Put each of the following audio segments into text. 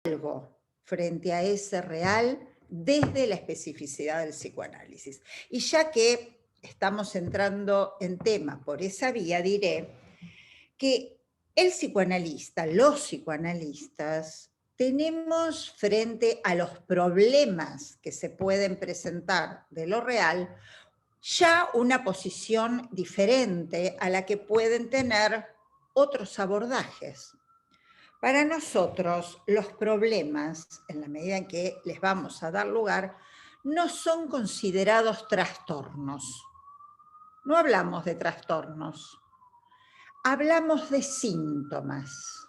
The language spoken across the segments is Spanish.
algo frente a ese real desde la especificidad del psicoanálisis. Y ya que estamos entrando en tema por esa vía, diré que el psicoanalista, los psicoanalistas, tenemos frente a los problemas que se pueden presentar de lo real, ya una posición diferente a la que pueden tener otros abordajes. Para nosotros, los problemas, en la medida en que les vamos a dar lugar, no son considerados trastornos. No hablamos de trastornos, hablamos de síntomas.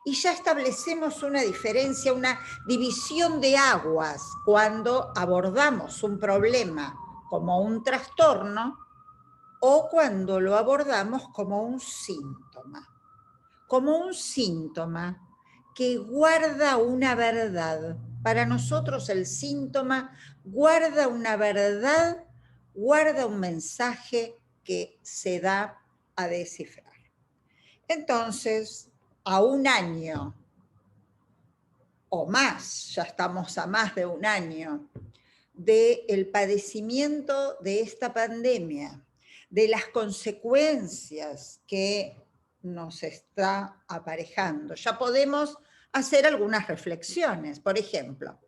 Y ya establecemos una diferencia, una división de aguas cuando abordamos un problema como un trastorno o cuando lo abordamos como un síntoma. Como un síntoma que guarda una verdad. Para nosotros el síntoma guarda una verdad, guarda un mensaje que se da a descifrar. Entonces, a un año o más, ya estamos a más de un año, del padecimiento de esta pandemia, de las consecuencias que nos está aparejando, ya podemos hacer algunas reflexiones. Por ejemplo,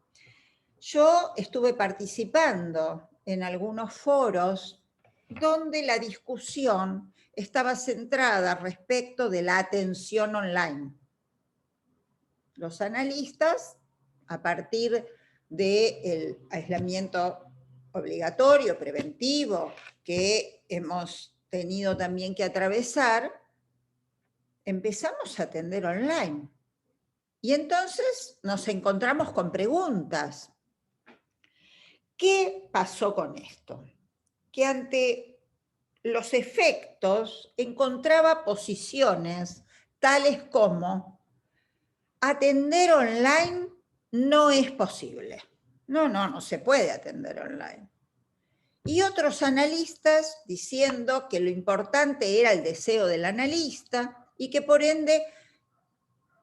yo estuve participando en algunos foros donde la discusión estaba centrada respecto de la atención online. Los analistas, a partir del aislamiento obligatorio, preventivo, que hemos tenido también que atravesar, empezamos a atender online. Y entonces nos encontramos con preguntas. ¿Qué pasó con esto? Que ante los efectos encontraba posiciones tales como atender online no es posible. No se puede atender online. Y otros analistas diciendo que lo importante era el deseo del analista y que por ende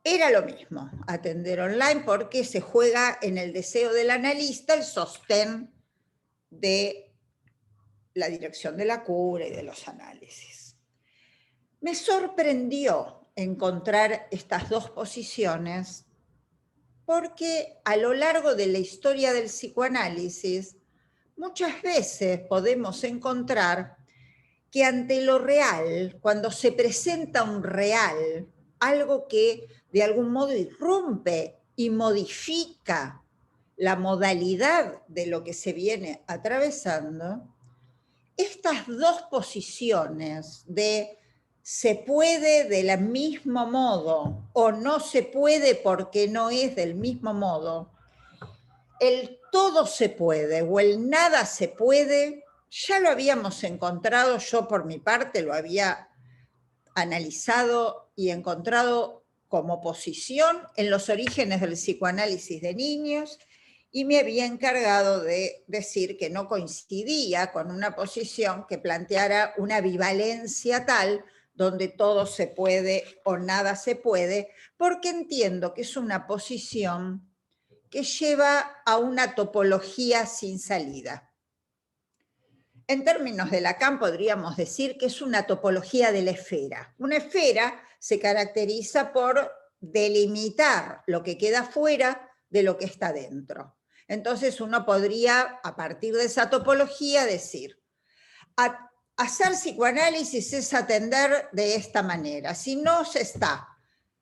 era lo mismo atender online porque se juega en el deseo del analista el sostén de la dirección de la cura y de los análisis. Me sorprendió encontrar estas dos posiciones porque a lo largo de la historia del psicoanálisis muchas veces podemos encontrar que ante lo real, cuando se presenta un real, algo que de algún modo irrumpe y modifica la modalidad de lo que se viene atravesando, estas dos posiciones de se puede del mismo modo o no se puede porque no es del mismo modo, el todo se puede o el nada se puede, ya lo habíamos encontrado, yo por mi parte lo había analizado y encontrado como posición en los orígenes del psicoanálisis de niños y me había encargado de decir que no coincidía con una posición que planteara una bivalencia tal donde todo se puede o nada se puede, porque entiendo que es una posición que lleva a una topología sin salida. En términos de Lacan podríamos decir que es una topología de la esfera. Una esfera se caracteriza por delimitar lo que queda fuera de lo que está dentro. Entonces uno podría, a partir de esa topología, decir, hacer psicoanálisis es atender de esta manera. Si no se está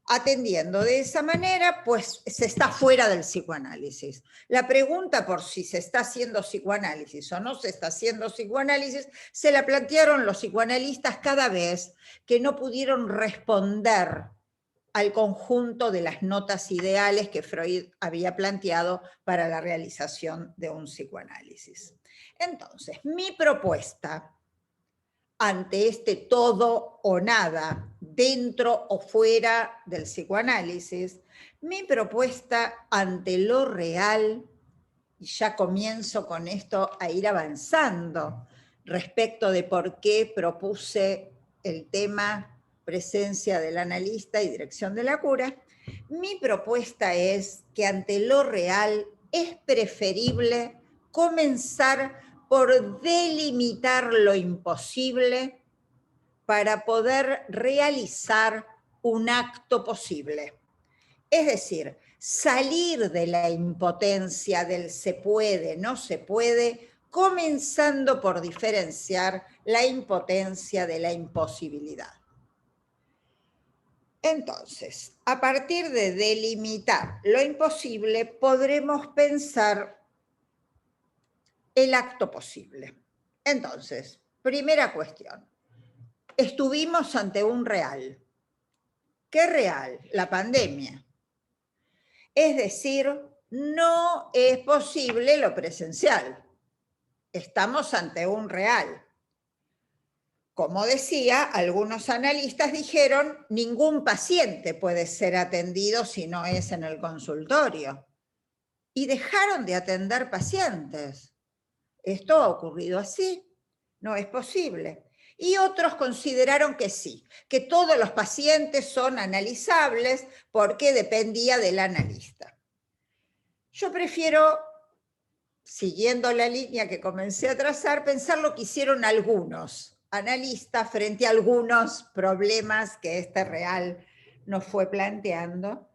atendiendo de esa manera, pues se está fuera del psicoanálisis. La pregunta por si se está haciendo psicoanálisis o no se está haciendo psicoanálisis, se la plantearon los psicoanalistas cada vez que no pudieron responder al conjunto de las notas ideales que Freud había planteado para la realización de un psicoanálisis. Entonces, mi propuesta ante este todo o nada, dentro o fuera del psicoanálisis, mi propuesta ante lo real, y ya comienzo con esto a ir avanzando respecto de por qué propuse el tema presencia del analista y dirección de la cura, Mi propuesta es que ante lo real es preferible comenzar por delimitar lo imposible para poder realizar un acto posible. Es decir, salir de la impotencia del se puede, no se puede, comenzando por diferenciar la impotencia de la imposibilidad. Entonces, a partir de delimitar lo imposible, podremos pensar el acto posible. Entonces, primera cuestión, estuvimos ante un real. ¿Qué real? La pandemia. Es decir, no es posible lo presencial. Estamos ante un real. Como decía, algunos analistas dijeron, ningún paciente puede ser atendido si no es en el consultorio. Y dejaron de atender pacientes. Esto ha ocurrido así, no es posible. Y otros consideraron que sí, que todos los pacientes son analizables porque dependía del analista. Yo prefiero, siguiendo la línea que comencé a trazar, pensar lo que hicieron algunos analistas frente a algunos problemas que este real nos fue planteando.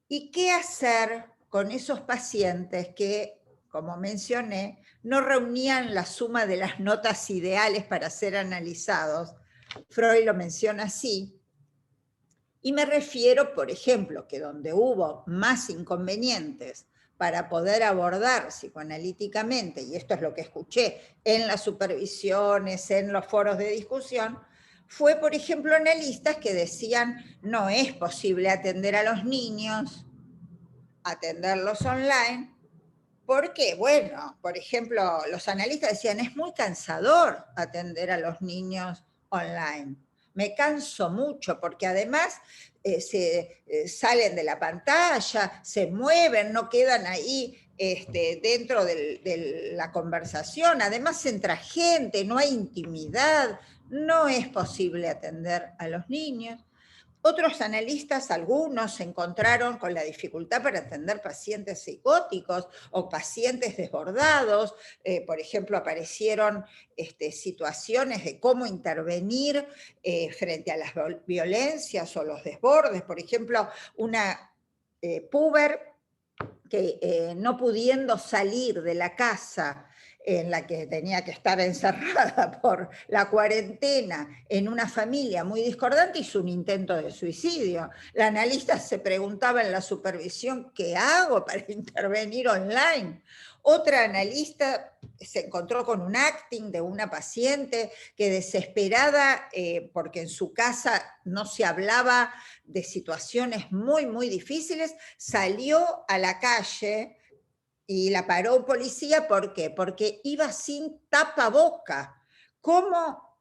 ¿Y qué hacer con esos pacientes que, como mencioné, no reunían la suma de las notas ideales para ser analizados? Freud lo menciona así. Y me refiero, por ejemplo, que donde hubo más inconvenientes para poder abordar psicoanalíticamente, y esto es lo que escuché en las supervisiones, en los foros de discusión, fue, por ejemplo, analistas que decían, no es posible atender a los niños, atenderlos online, porque, bueno, por ejemplo, los analistas decían, es muy cansador atender a los niños online. Me canso mucho porque además salen de la pantalla, se mueven, no quedan ahí dentro de la conversación. Además entra gente, no hay intimidad, no es posible atender a los niños. Otros analistas, algunos, se encontraron con la dificultad para atender pacientes psicóticos o pacientes desbordados. Por ejemplo, aparecieron situaciones de cómo intervenir frente a las violencias o los desbordes. Por ejemplo, una puber que no pudiendo salir de la casa en la que tenía que estar encerrada por la cuarentena en una familia muy discordante, hizo un intento de suicidio. La analista se preguntaba en la supervisión, ¿qué hago para intervenir online? Otra analista se encontró con un acting de una paciente que desesperada, porque en su casa no se hablaba de situaciones muy, muy difíciles, salió a la calle y la paró un policía. ¿Por qué? Porque iba sin tapaboca. ¿Cómo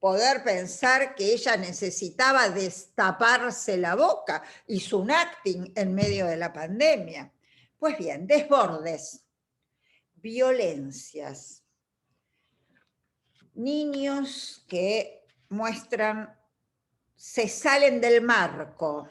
poder pensar que ella necesitaba destaparse la boca? Hizo un acting en medio de la pandemia. Pues bien, desbordes, violencias, niños que muestran, se salen del marco.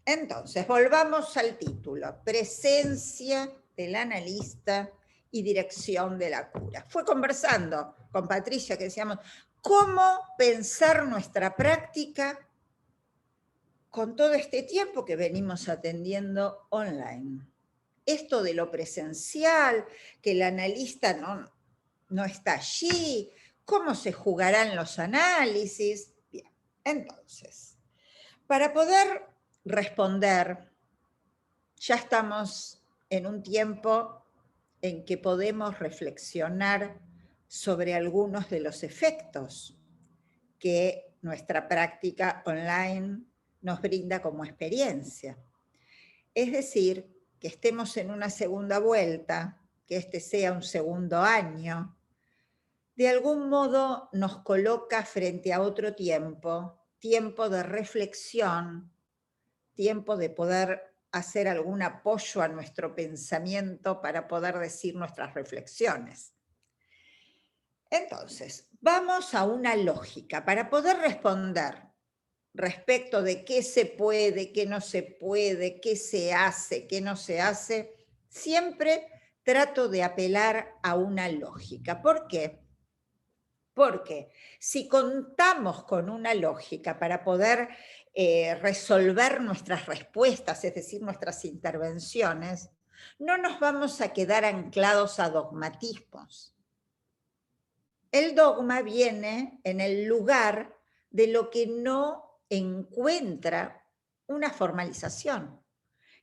Entonces, volvamos al título, presencia del analista y dirección de la cura. Fue conversando con Patricia que decíamos, ¿cómo pensar nuestra práctica con todo este tiempo que venimos atendiendo online? Esto de lo presencial, que el analista no está allí, ¿cómo se jugarán los análisis? Bien, entonces, para poder responder, ya estamos en un tiempo en que podemos reflexionar sobre algunos de los efectos que nuestra práctica online nos brinda como experiencia. Es decir, que estemos en una segunda vuelta, que este sea un segundo año, de algún modo nos coloca frente a otro tiempo, tiempo de reflexión, tiempo de poder hacer algún apoyo a nuestro pensamiento para poder decir nuestras reflexiones. Entonces, vamos a una lógica. Para poder responder respecto de qué se puede, qué no se puede, qué se hace, qué no se hace, siempre trato de apelar a una lógica. ¿Por qué? Porque si contamos con una lógica para poder resolver nuestras respuestas, es decir, nuestras intervenciones, no nos vamos a quedar anclados a dogmatismos. El dogma viene en el lugar de lo que no encuentra una formalización.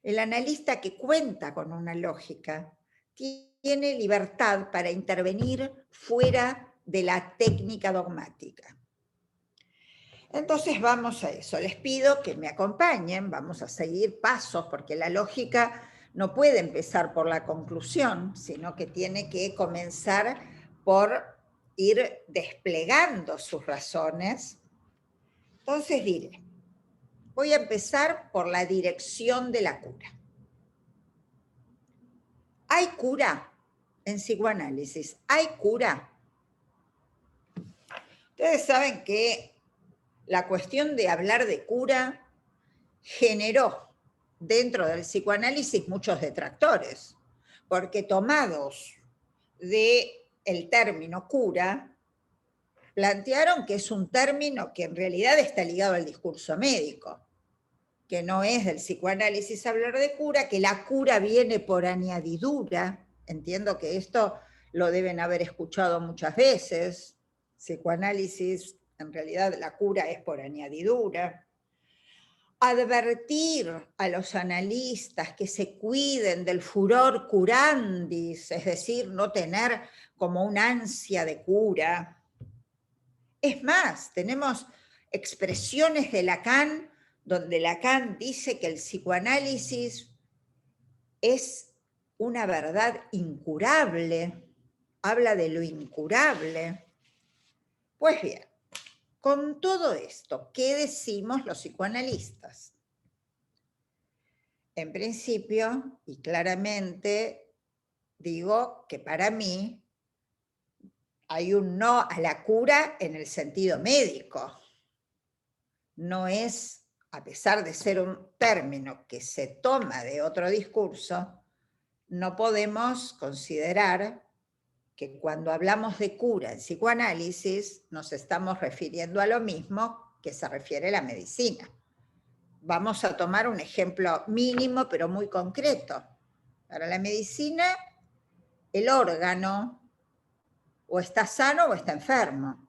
El analista que cuenta con una lógica tiene libertad para intervenir fuera de la técnica dogmática. Entonces vamos a eso. Les pido que me acompañen, vamos a seguir pasos, porque la lógica no puede empezar por la conclusión, sino que tiene que comenzar por ir desplegando sus razones. Entonces diré, voy a empezar por la dirección de la cura. ¿Hay cura en psicoanálisis? ¿Hay cura? Ustedes saben que la cuestión de hablar de cura generó dentro del psicoanálisis muchos detractores, porque tomados del término cura, plantearon que es un término que en realidad está ligado al discurso médico, que no es del psicoanálisis hablar de cura, que la cura viene por añadidura. Entiendo que esto lo deben haber escuchado muchas veces. Psicoanálisis, en realidad la cura es por añadidura. Advertir a los analistas que se cuiden del furor curandis, es decir, no tener como una ansia de cura. Es más, tenemos expresiones de Lacan, donde Lacan dice que el psicoanálisis es una verdad incurable, habla de lo incurable. Pues bien, con todo esto, ¿qué decimos los psicoanalistas? En principio, y claramente, digo que para mí hay un no a la cura en el sentido médico. No es, a pesar de ser un término que se toma de otro discurso, no podemos considerar que cuando hablamos de cura en psicoanálisis nos estamos refiriendo a lo mismo que se refiere la medicina. Vamos a tomar un ejemplo mínimo pero muy concreto. Para la medicina, el órgano o está sano o está enfermo.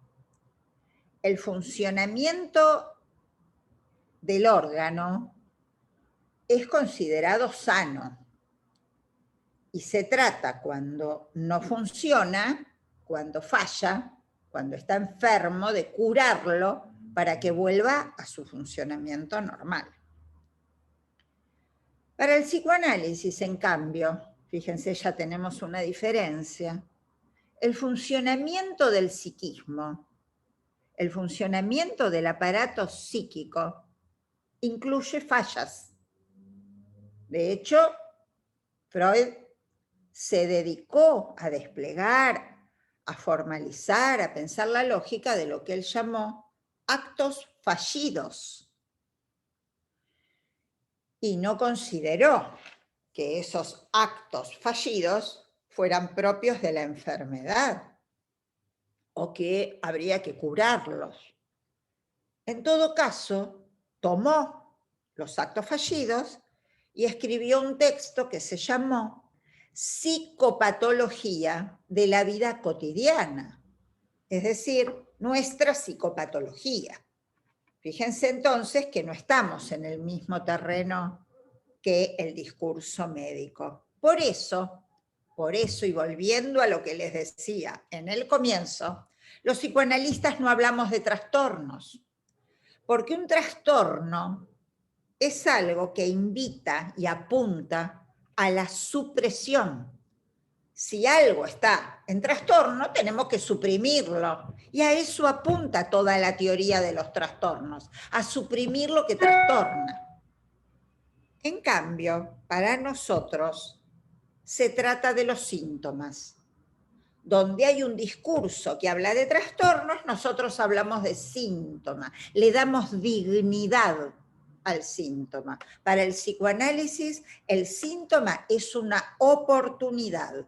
El funcionamiento del órgano es considerado sano. Y se trata, cuando no funciona, cuando falla, cuando está enfermo, de curarlo para que vuelva a su funcionamiento normal. Para el psicoanálisis, en cambio, fíjense, ya tenemos una diferencia. El funcionamiento del psiquismo, el funcionamiento del aparato psíquico, incluye fallas. De hecho, Freud se dedicó a desplegar, a formalizar, a pensar la lógica de lo que él llamó actos fallidos. Y no consideró que esos actos fallidos fueran propios de la enfermedad o que habría que curarlos. En todo caso, tomó los actos fallidos y escribió un texto que se llamó Psicopatología de la vida cotidiana, es decir, nuestra psicopatología. Fíjense entonces que no estamos en el mismo terreno que el discurso médico. Por eso, y volviendo a lo que les decía en el comienzo, los psicoanalistas no hablamos de trastornos, porque un trastorno es algo que invita y apunta a la supresión. Si algo está en trastorno, tenemos que suprimirlo. Y a eso apunta toda la teoría de los trastornos, a suprimir lo que trastorna. En cambio, para nosotros se trata de los síntomas. donde hay un discurso que habla de trastornos, nosotros hablamos de síntoma, le damos dignidad al síntoma. Para el psicoanálisis, el síntoma es una oportunidad.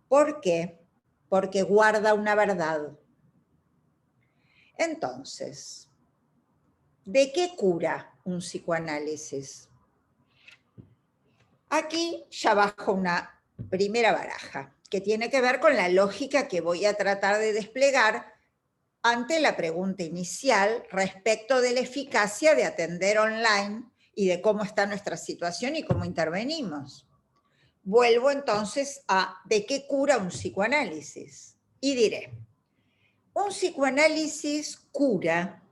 ¿Por qué? Porque guarda una verdad. Entonces, ¿de qué cura un psicoanálisis? Aquí ya bajo una primera baraja, que tiene que ver con la lógica que voy a tratar de desplegar ante la pregunta inicial respecto de la eficacia de atender online y de cómo está nuestra situación y cómo intervenimos. Vuelvo entonces a ¿de qué cura un psicoanálisis? Y diré, un psicoanálisis cura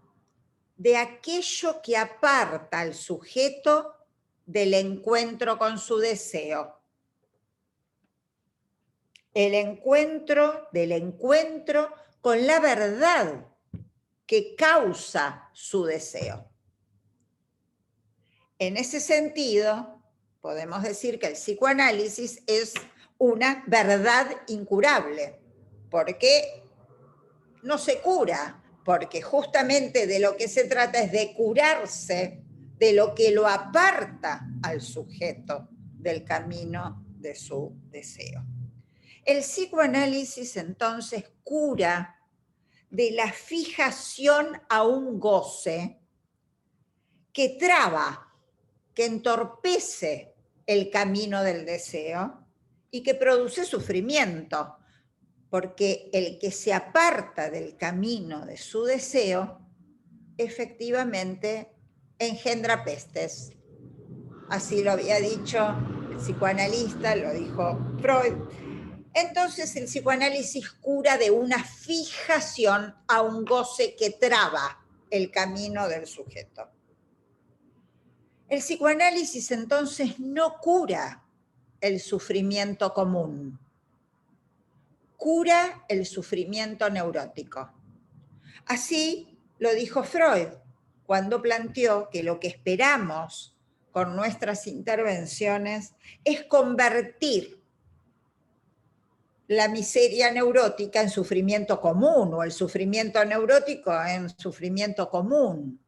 de aquello que aparta al sujeto del encuentro con su deseo. El encuentro del encuentro con la verdad que causa su deseo. En ese sentido, podemos decir que el psicoanálisis es una verdad incurable, porque no se cura, porque justamente de lo que se trata es de curarse de lo que lo aparta al sujeto del camino de su deseo. El psicoanálisis entonces cura de la fijación a un goce que traba, que entorpece el camino del deseo y que produce sufrimiento, porque el que se aparta del camino de su deseo efectivamente engendra pestes. Así lo había dicho el psicoanalista, lo dijo Freud. Entonces el psicoanálisis cura de una fijación a un goce que traba el camino del sujeto. El psicoanálisis entonces no cura el sufrimiento común, cura el sufrimiento neurótico. Así lo dijo Freud cuando planteó que lo que esperamos con nuestras intervenciones es convertir la miseria neurótica en sufrimiento común o el sufrimiento neurótico en sufrimiento común.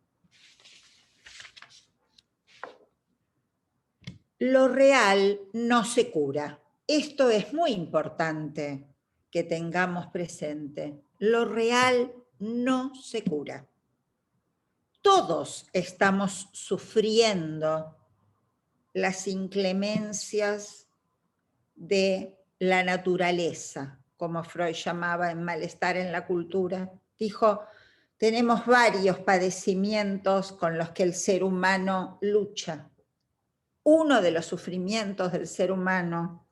Lo real no se cura. Esto es muy importante que tengamos presente. Lo real no se cura. Todos estamos sufriendo las inclemencias de la naturaleza, como Freud llamaba en Malestar en la cultura. Dijo, tenemos varios padecimientos con los que el ser humano lucha. Uno de los sufrimientos del ser humano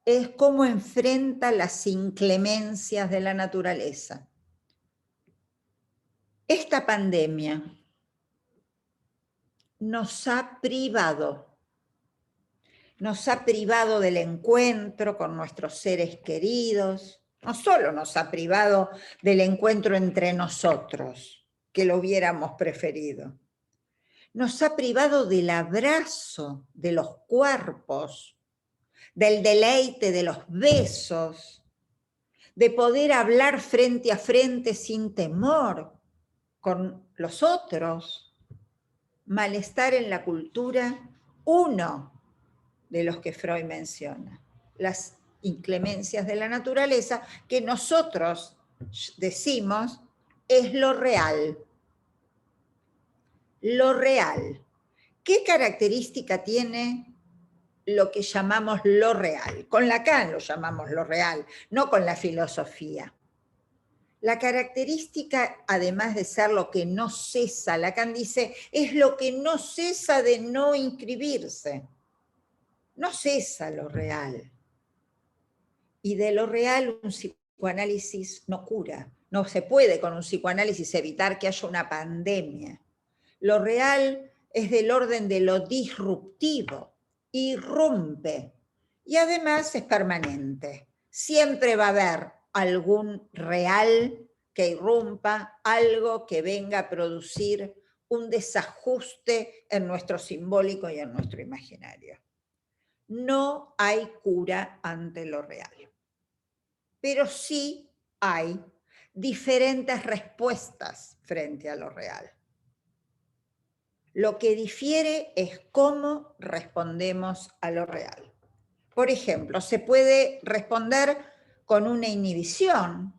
es cómo enfrenta las inclemencias de la naturaleza. Esta pandemia nos ha privado del encuentro con nuestros seres queridos, no solo nos ha privado del encuentro entre nosotros, que lo hubiéramos preferido, nos ha privado del abrazo de los cuerpos, del deleite de los besos, de poder hablar frente a frente sin temor con los otros. Malestar en la cultura, uno de los que Freud menciona, las inclemencias de la naturaleza, que nosotros decimos es lo real. Lo real. ¿Qué característica tiene lo que llamamos lo real? Con Lacan lo llamamos lo real, no con la filosofía. La característica, además de ser lo que no cesa, Lacan dice, es lo que no cesa de no inscribirse. No cesa lo real. Y de lo real un psicoanálisis no cura. No se puede con un psicoanálisis evitar que haya una pandemia. Lo real es del orden de lo disruptivo, irrumpe y además es permanente. Siempre va a haber algún real que irrumpa, algo que venga a producir un desajuste en nuestro simbólico y en nuestro imaginario. No hay cura ante lo real. pero sí hay diferentes respuestas frente a lo real. Lo que difiere es cómo respondemos a lo real. Por ejemplo, se puede responder con una inhibición,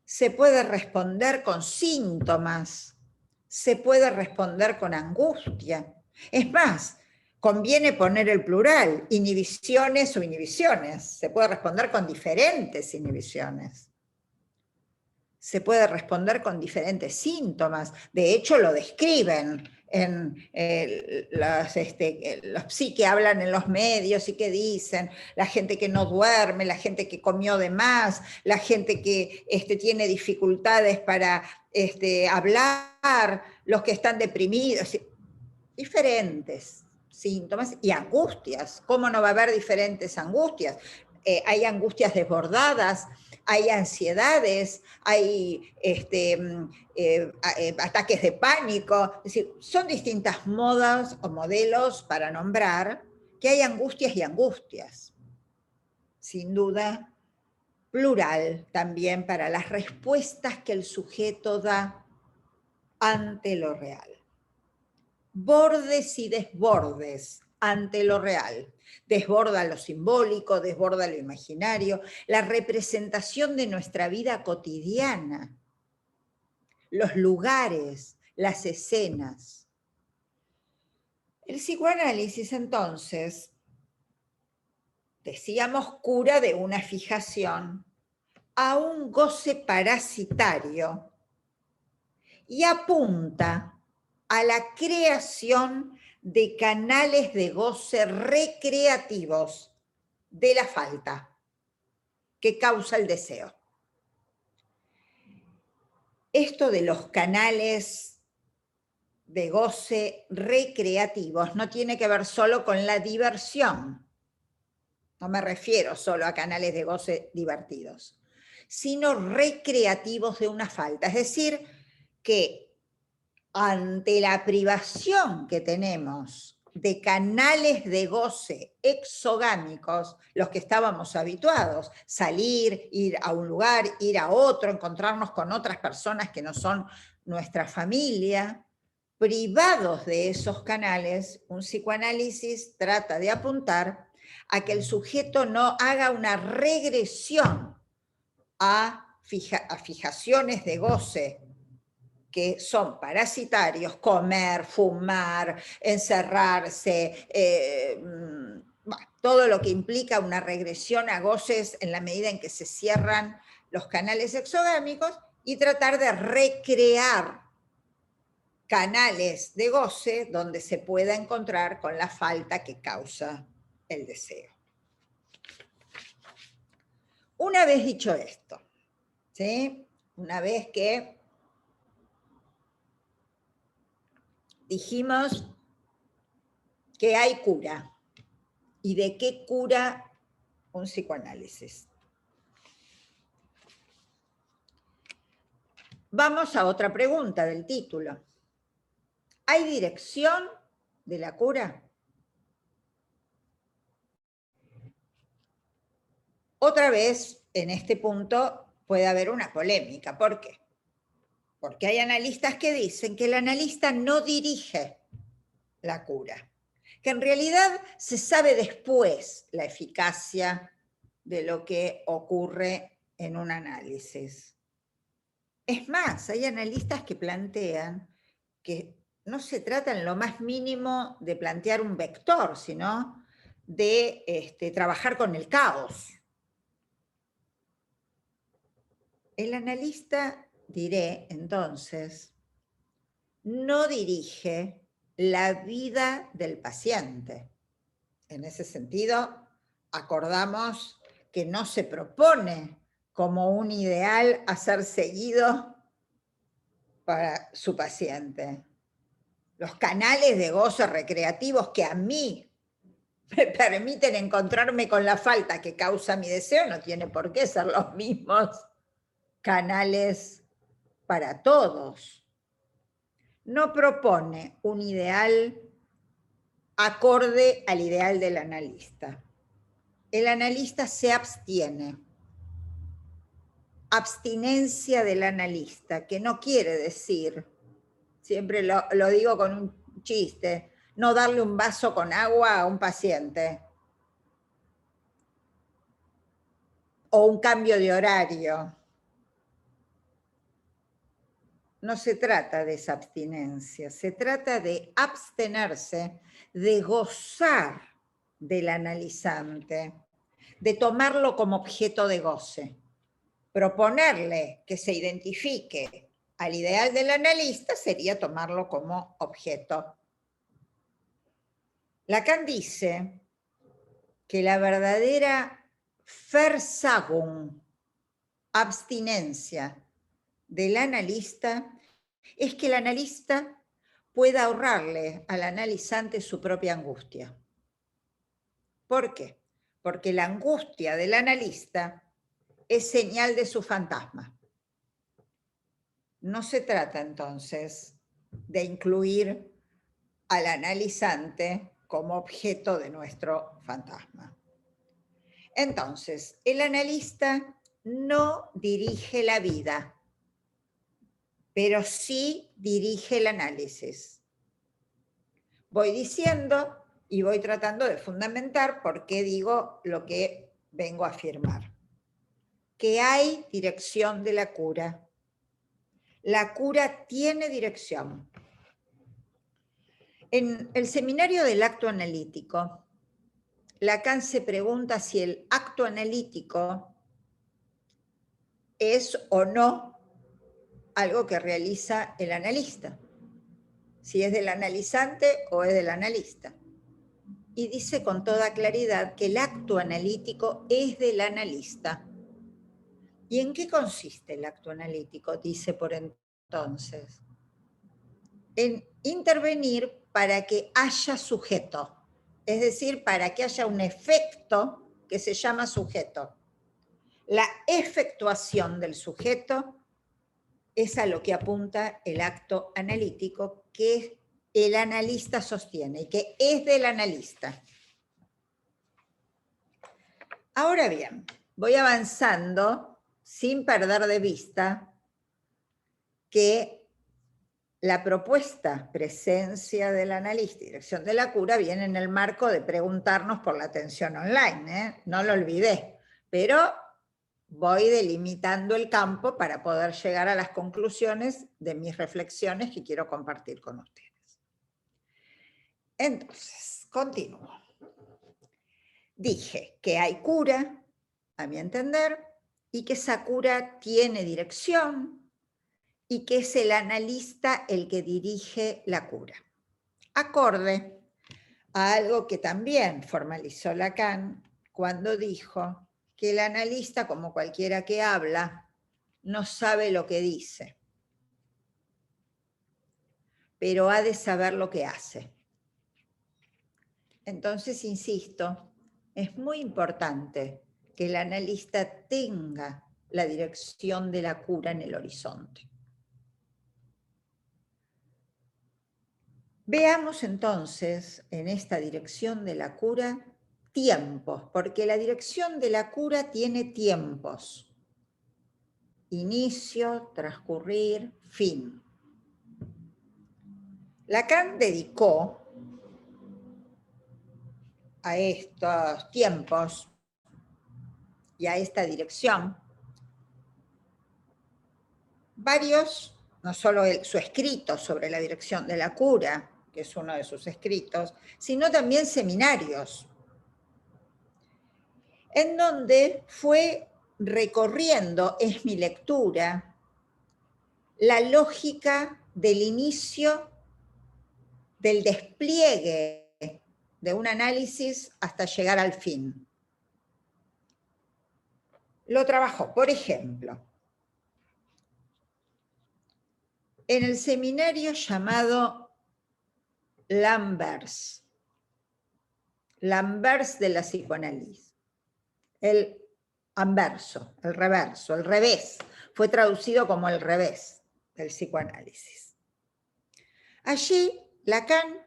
se puede responder con síntomas, se puede responder con angustia. Es más, conviene poner el plural, inhibiciones o inhibiciones. Se puede responder con diferentes inhibiciones. Se puede responder con diferentes síntomas. De hecho, lo describen en los sí que hablan en los medios y que dicen, la gente que no duerme, la gente que comió de más, la gente que tiene dificultades para hablar, los que están deprimidos, diferentes síntomas y angustias. ¿Cómo no va a haber diferentes angustias? Hay angustias desbordadas, hay ansiedades, hay ataques de pánico. Es decir, son distintas modas o modelos para nombrar que hay angustias y angustias. Sin duda, plural también para las respuestas que el sujeto da ante lo real. Bordes y desbordes ante lo real. Desborda lo simbólico, desborda lo imaginario, la representación de nuestra vida cotidiana, los lugares, las escenas. El psicoanálisis, entonces, decíamos, cura de una fijación a un goce parasitario y apunta a la creación de canales de goce recreativos de la falta que causa el deseo. Esto de los canales de goce recreativos no tiene que ver solo con la diversión, no me refiero solo a canales de goce divertidos, sino recreativos de una falta, es decir, que ante la privación que tenemos de canales de goce exogámicos, los que estábamos habituados, salir, ir a un lugar, ir a otro, encontrarnos con otras personas que no son nuestra familia, privados de esos canales, un psicoanálisis trata de apuntar a que el sujeto no haga una regresión a fijaciones de goce que son parasitarios, comer, fumar, encerrarse, todo lo que implica una regresión a goces en la medida en que se cierran los canales exogámicos, y tratar de recrear canales de goce donde se pueda encontrar con la falta que causa el deseo. Una vez dicho esto, ¿sí? Una vez que dijimos que hay cura, ¿y de qué cura un psicoanálisis? Vamos a otra pregunta del título. ¿Hay dirección de la cura? Otra vez, en este punto puede haber una polémica. ¿Por qué? Porque hay analistas que dicen que el analista no dirige la cura, que en realidad se sabe después la eficacia de lo que ocurre en un análisis. Es más, hay analistas que plantean que no se trata en lo más mínimo de plantear un vector, sino de trabajar con el caos. El analista, diré entonces, no dirige la vida del paciente. En ese sentido, acordamos que no se propone como un ideal a ser seguido para su paciente. Los canales de goce recreativos que a mí me permiten encontrarme con la falta que causa mi deseo no tiene por qué ser los mismos canales para todos. No propone un ideal acorde al ideal del analista. El analista se abstiene abstinencia del analista, que no quiere decir, siempre lo digo con un chiste, no darle un vaso con agua a un paciente, o un cambio de horario. No se trata de esa abstinencia, se trata de abstenerse, de gozar del analizante, de tomarlo como objeto de goce. Proponerle que se identifique al ideal del analista sería tomarlo como objeto. Lacan dice que la verdadera Versagung, abstinencia del analista, es que el analista pueda ahorrarle al analizante su propia angustia. ¿Por qué? Porque la angustia del analista es señal de su fantasma. No se trata entonces de incluir al analizante como objeto de nuestro fantasma. Entonces, el analista no dirige la vida, pero sí dirige el análisis. Voy diciendo y voy tratando de fundamentar por qué digo lo que vengo a afirmar. Que hay dirección de la cura. La cura tiene dirección. En el seminario del acto analítico, Lacan se pregunta si el acto analítico es o no algo que realiza el analista, si es del analizante o es del analista. Y dice con toda claridad que el acto analítico es del analista. ¿Y en qué consiste el acto analítico? Dice por entonces. En intervenir para que haya sujeto, es decir, para que haya un efecto que se llama sujeto. La efectuación del sujeto es a lo que apunta el acto analítico que el analista sostiene y que es del analista. Ahora bien, voy avanzando sin perder de vista que la propuesta presencia del analista y dirección de la cura viene en el marco de preguntarnos por la atención online, no lo olvidé, pero voy delimitando el campo para poder llegar a las conclusiones de mis reflexiones que quiero compartir con ustedes. Entonces, continúo. Dije que hay cura, a mi entender, y que esa cura tiene dirección, y que es el analista el que dirige la cura. Acorde a algo que también formalizó Lacan cuando dijo que el analista, como cualquiera que habla, no sabe lo que dice, pero ha de saber lo que hace. Entonces, insisto, es muy importante que el analista tenga la dirección de la cura en el horizonte. Veamos entonces en esta dirección de la cura tiempos, porque la dirección de la cura tiene tiempos. Inicio, transcurrir, fin. Lacan dedicó a estos tiempos y a esta dirección varios, no solo su escrito sobre la dirección de la cura, que es uno de sus escritos, sino también seminarios, en donde fue recorriendo, es mi lectura, la lógica del inicio, del despliegue de un análisis hasta llegar al fin. Lo trabajó, por ejemplo, en el seminario llamado Lamberts de la psicoanálisis. El anverso, el reverso, el revés, fue traducido como el revés del psicoanálisis. Allí Lacan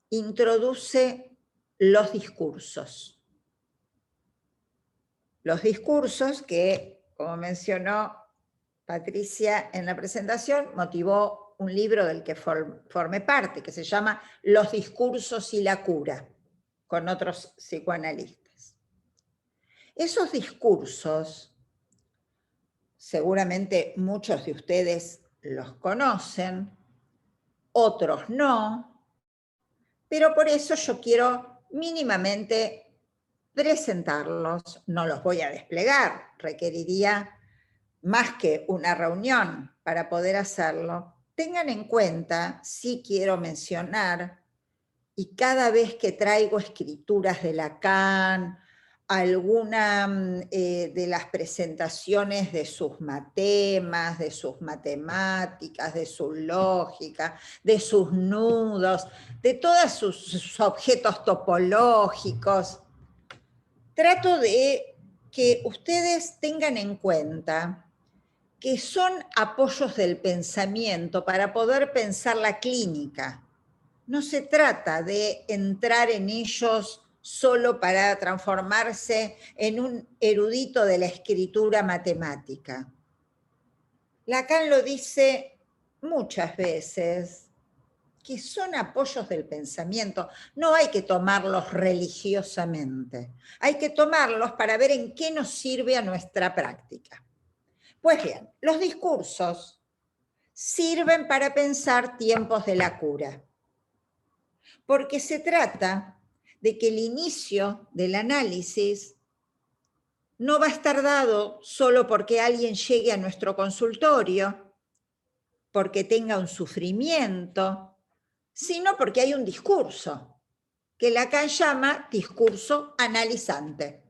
introduce los discursos. Los discursos que, como mencionó Patricia en la presentación, motivó un libro del que formé parte, que se llama Los discursos y la cura, con otros psicoanalistas. Esos discursos, seguramente muchos de ustedes los conocen, otros no, pero por eso yo quiero mínimamente presentarlos. No los voy a desplegar, requeriría más que una reunión para poder hacerlo. Tengan en cuenta, sí quiero mencionar, y cada vez que traigo escrituras de Lacan, alguna de las presentaciones de sus matemas, de sus matemáticas, de su lógica, de sus nudos, de todos sus objetos topológicos, trato de que ustedes tengan en cuenta que son apoyos del pensamiento para poder pensar la clínica. No se trata de entrar en ellos solo para transformarse en un erudito de la escritura matemática. Lacan lo dice muchas veces, que son apoyos del pensamiento. No hay que tomarlos religiosamente, hay que tomarlos para ver en qué nos sirve a nuestra práctica. Pues bien, los discursos sirven para pensar tiempos de la cura, porque se trata de que el inicio del análisis no va a estar dado solo porque alguien llegue a nuestro consultorio, porque tenga un sufrimiento, sino porque hay un discurso, que Lacan llama discurso analizante.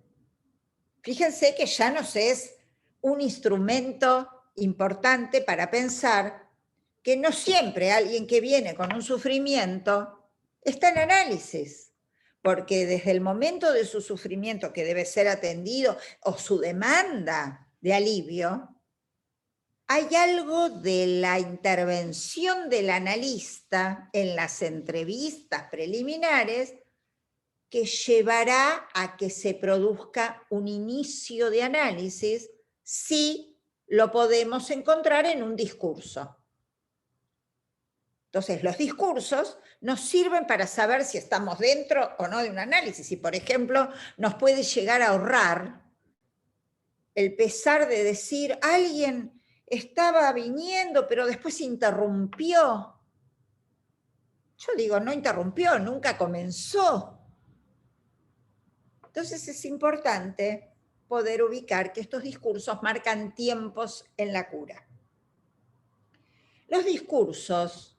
Fíjense que ya nos es un instrumento importante para pensar que no siempre alguien que viene con un sufrimiento está en análisis, porque desde el momento de su sufrimiento que debe ser atendido o su demanda de alivio, hay algo de la intervención del analista en las entrevistas preliminares que llevará a que se produzca un inicio de análisis si lo podemos encontrar en un discurso. Entonces, los discursos nos sirven para saber si estamos dentro o no de un análisis. Y, por ejemplo, nos puede llegar a ahorrar el pesar de decir, alguien estaba viniendo, pero después interrumpió. Yo digo, no interrumpió, nunca comenzó. Entonces es importante poder ubicar que estos discursos marcan tiempos en la cura. Los discursos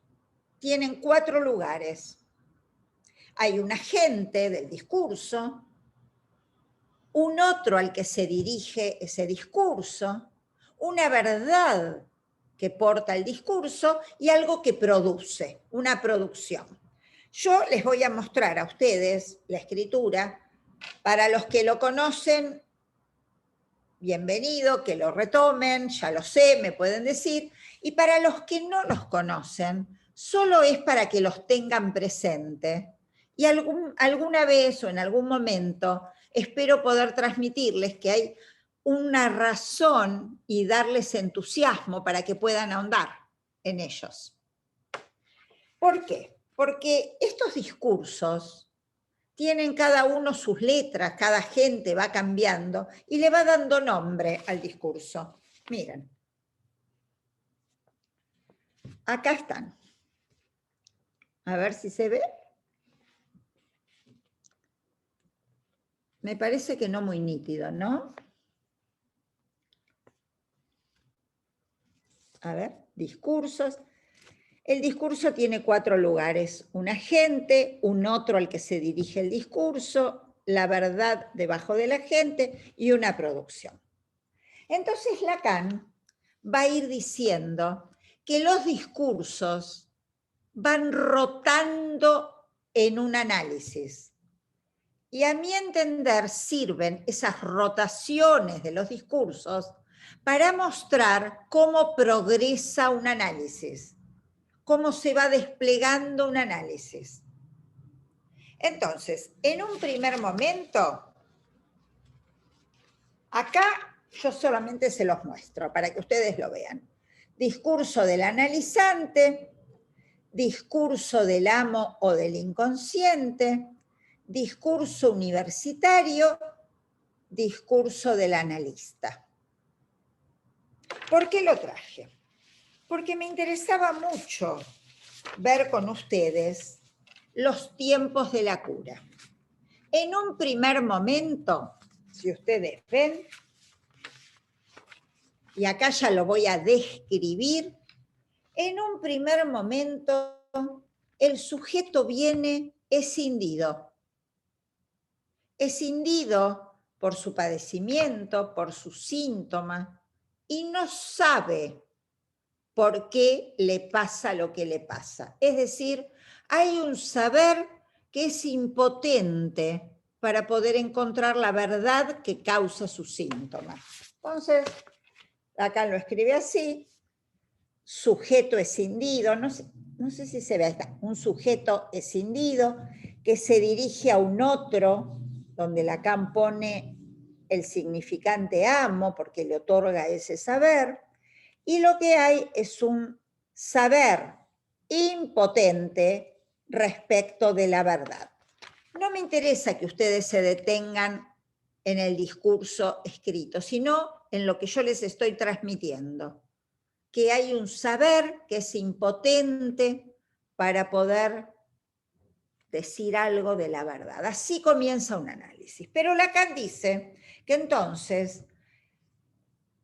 tienen 4 lugares. Hay un agente del discurso, un otro al que se dirige ese discurso, una verdad que porta el discurso y algo que produce, una producción. Yo les voy a mostrar a ustedes la escritura. Para los que lo conocen, bienvenido, que lo retomen, ya lo sé, me pueden decir. Y para los que no los conocen, solo es para que los tengan presente. Y alguna vez o en algún momento espero poder transmitirles que hay una razón y darles entusiasmo para que puedan ahondar en ellos. ¿Por qué? Porque estos discursos tienen cada uno sus letras, cada gente va cambiando y le va dando nombre al discurso. Miren, acá están. A ver si se ve. Me parece que no muy nítido, ¿no? A ver, discursos. El discurso tiene 4 lugares, un agente, un otro al que se dirige el discurso, la verdad debajo del agente y una producción. Entonces Lacan va a ir diciendo que los discursos van rotando en un análisis. Y a mi entender sirven esas rotaciones de los discursos para mostrar cómo progresa un análisis, cómo se va desplegando un análisis. Entonces, en un primer momento, acá Yo solamente se los muestro para que ustedes lo vean. Discurso del analizante, discurso del amo o del inconsciente, discurso universitario, discurso del analista. ¿Por qué lo traje? Porque me interesaba mucho ver con ustedes los tiempos de la cura. En un primer momento, si ustedes ven, y acá ya lo voy a describir, en un primer momento el sujeto viene escindido. Escindido por su padecimiento, por sus síntomas, y no sabe por qué le pasa lo que le pasa. Es decir, hay un saber que es impotente para poder encontrar la verdad que causa sus síntomas. Entonces, acá lo escribe así, sujeto escindido, no sé si se ve, ahí está, un sujeto escindido que se dirige a un otro, donde Lacan pone el significante amo, porque le otorga ese saber, y lo que hay es un saber impotente respecto de la verdad. No me interesa que ustedes se detengan en el discurso escrito, sino en lo que yo les estoy transmitiendo, que hay un saber que es impotente para poder decir algo de la verdad. Así comienza un análisis. Pero Lacan dice que entonces,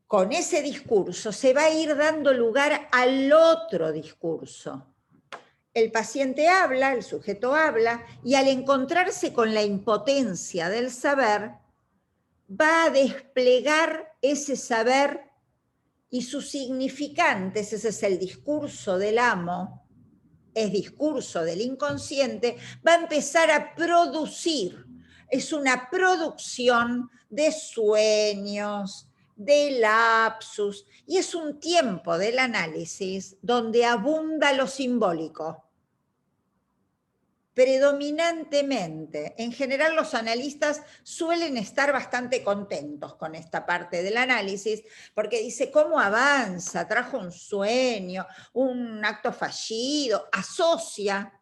con ese discurso se va a ir dando lugar al otro discurso. El paciente habla, el sujeto habla, y al encontrarse con la impotencia del saber, va a desplegar ese saber y sus significantes, ese es el discurso del amo, es discurso del inconsciente, va a empezar a producir. Es una producción de sueños, de lapsus, y es un tiempo del análisis donde abunda lo simbólico. Predominantemente, en general los analistas suelen estar bastante contentos con esta parte del análisis, porque dice cómo avanza, trajo un sueño, un acto fallido, asocia.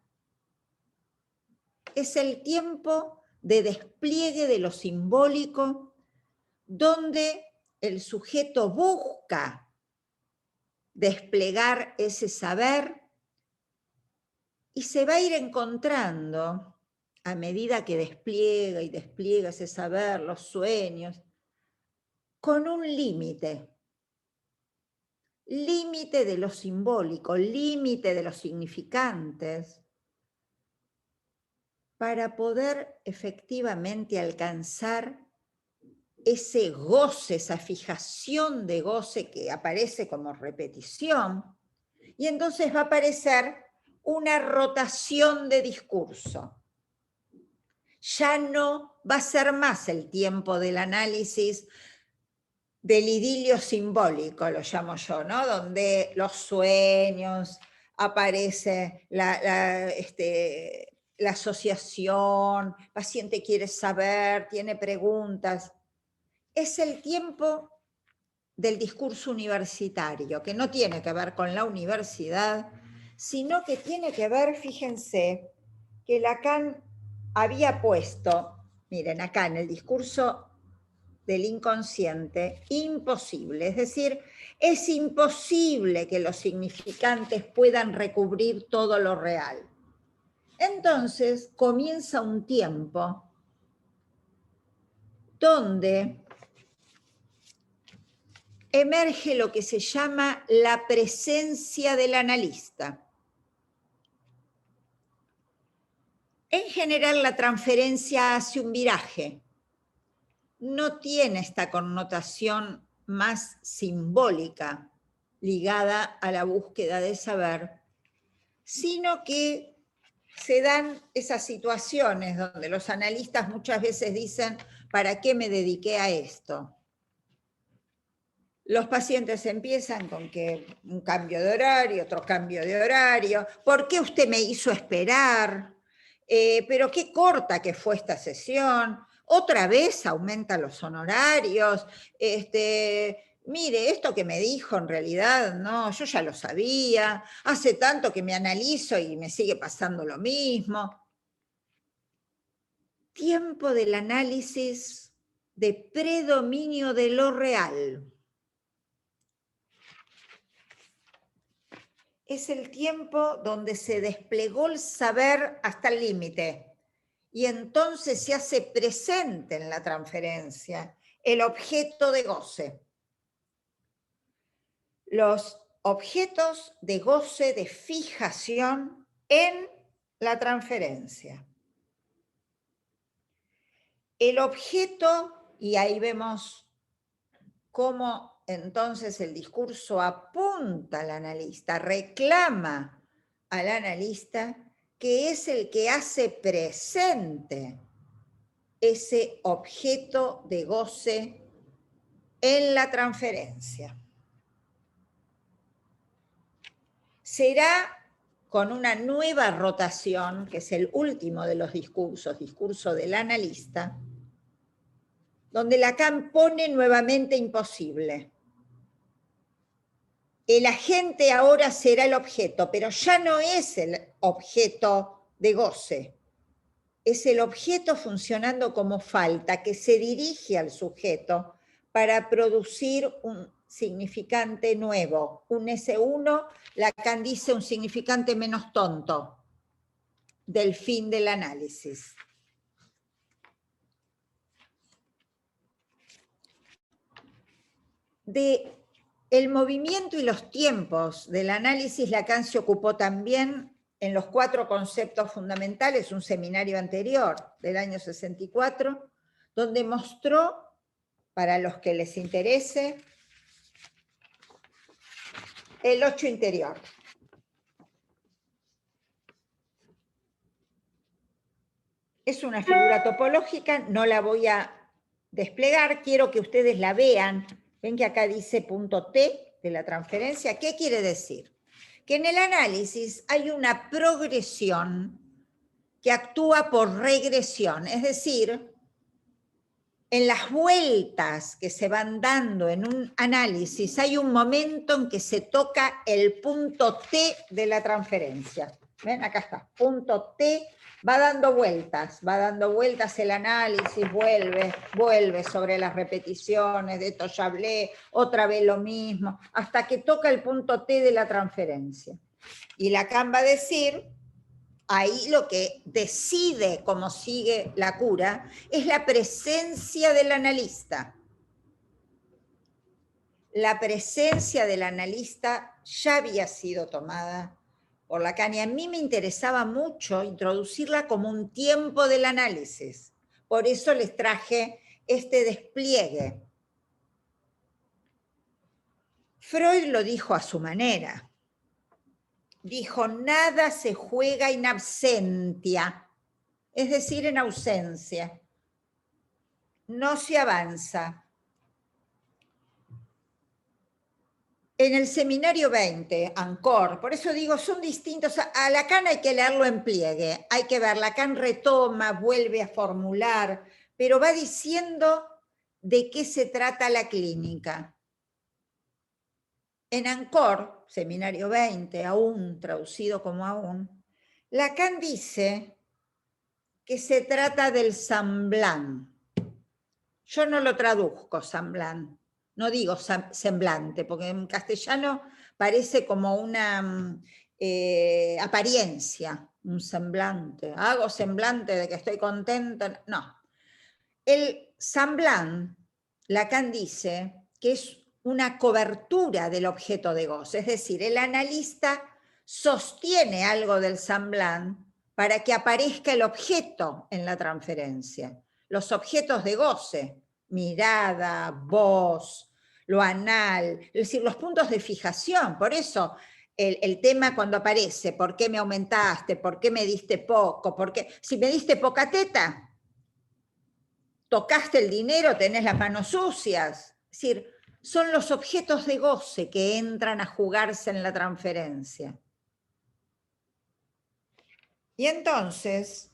Es el tiempo de despliegue de lo simbólico, donde el sujeto busca desplegar ese saber y se va a ir encontrando, a medida que despliega y despliega ese saber, los sueños, con un límite. Límite de lo simbólico, límite de los significantes, para poder efectivamente alcanzar ese goce, esa fijación de goce que aparece como repetición, y entonces va a aparecer una rotación de discurso. Ya no va a ser más el tiempo del análisis del idilio simbólico, lo llamo yo, ¿no? Donde los sueños, aparece la asociación, el paciente quiere saber, tiene preguntas. Es el tiempo del discurso universitario, que no tiene que ver con la universidad, sino que tiene que ver, fíjense, que Lacan había puesto, miren, acá en el discurso del inconsciente, imposible, es decir, es imposible que los significantes puedan recubrir todo lo real. Entonces comienza un tiempo donde emerge lo que se llama la presencia del analista. En general, la transferencia hace un viraje. No tiene esta connotación más simbólica ligada a la búsqueda de saber, sino que se dan esas situaciones donde los analistas muchas veces dicen, ¿para qué me dediqué a esto? Los pacientes empiezan con que un cambio de horario, otro cambio de horario, ¿por qué usted me hizo esperar? Pero qué corta que fue esta sesión, Otra vez aumenta los honorarios, mire, esto que me dijo en realidad, no, yo ya lo sabía, hace tanto que me analizo y me sigue pasando lo mismo. Tiempo del análisis de predominio de lo real. Es el tiempo donde se desplegó el saber hasta el límite y entonces se hace presente en la transferencia el objeto de goce. Los objetos de goce de fijación en la transferencia. El objeto, y ahí vemos cómo entonces el discurso apunta al analista, reclama al analista que es el que hace presente ese objeto de goce en la transferencia. Será con una nueva rotación, que es el último de los discursos, discurso del analista, donde Lacan pone nuevamente imposible. El agente ahora será el objeto, pero ya no es el objeto de goce. Es el objeto funcionando como falta que se dirige al sujeto para producir un significante nuevo. Un S1, Lacan dice un significante menos tonto del fin del análisis. De el movimiento y los tiempos del análisis, Lacan se ocupó también en los 4 conceptos fundamentales, un seminario anterior del año 64, donde mostró, para los que les interese, el 8 interior. Es una figura topológica, no la voy a desplegar, quiero que ustedes la vean. Ven que acá dice punto T de la transferencia. ¿Qué quiere decir? Que en el análisis hay una progresión que actúa por regresión, es decir, en las vueltas que se van dando en un análisis hay un momento en que se toca el punto T de la transferencia. ¿Ven? Acá está, punto T, va dando vueltas el análisis, vuelve sobre las repeticiones, de esto ya hablé, otra vez lo mismo, hasta que toca el punto T de la transferencia. Y Lacan va a decir, ahí lo que decide cómo sigue la cura es la presencia del analista. La presencia del analista ya había sido tomada por Lacan y a mí me interesaba mucho introducirla como un tiempo del análisis. Por eso les traje este despliegue. Freud lo dijo a su manera. Dijo, nada se juega in absentia, es decir, en ausencia. No se avanza. En el seminario 20, Ancor, por eso digo, son distintos. A Lacan hay que leerlo en pliegue, hay que ver, Lacan retoma, vuelve a formular, pero va diciendo de qué se trata la clínica. En Ancor, seminario 20, aún, traducido como aún, Lacan dice que se trata del semblante. Yo no lo traduzco semblante, no digo semblante, porque en castellano parece como una apariencia, un semblante. Hago semblante de que estoy contenta. No. El semblante, Lacan dice que es una cobertura del objeto de goce, es decir, el analista sostiene algo del semblante para que aparezca el objeto en la transferencia. Los objetos de goce, mirada, voz, lo anal, es decir, los puntos de fijación. Por eso el tema cuando aparece, ¿por qué me aumentaste? ¿Por qué me diste poco? ¿Por qué? Si me diste poca teta, tocaste el dinero, tenés las manos sucias. Es decir, son los objetos de goce que entran a jugarse en la transferencia. Y entonces,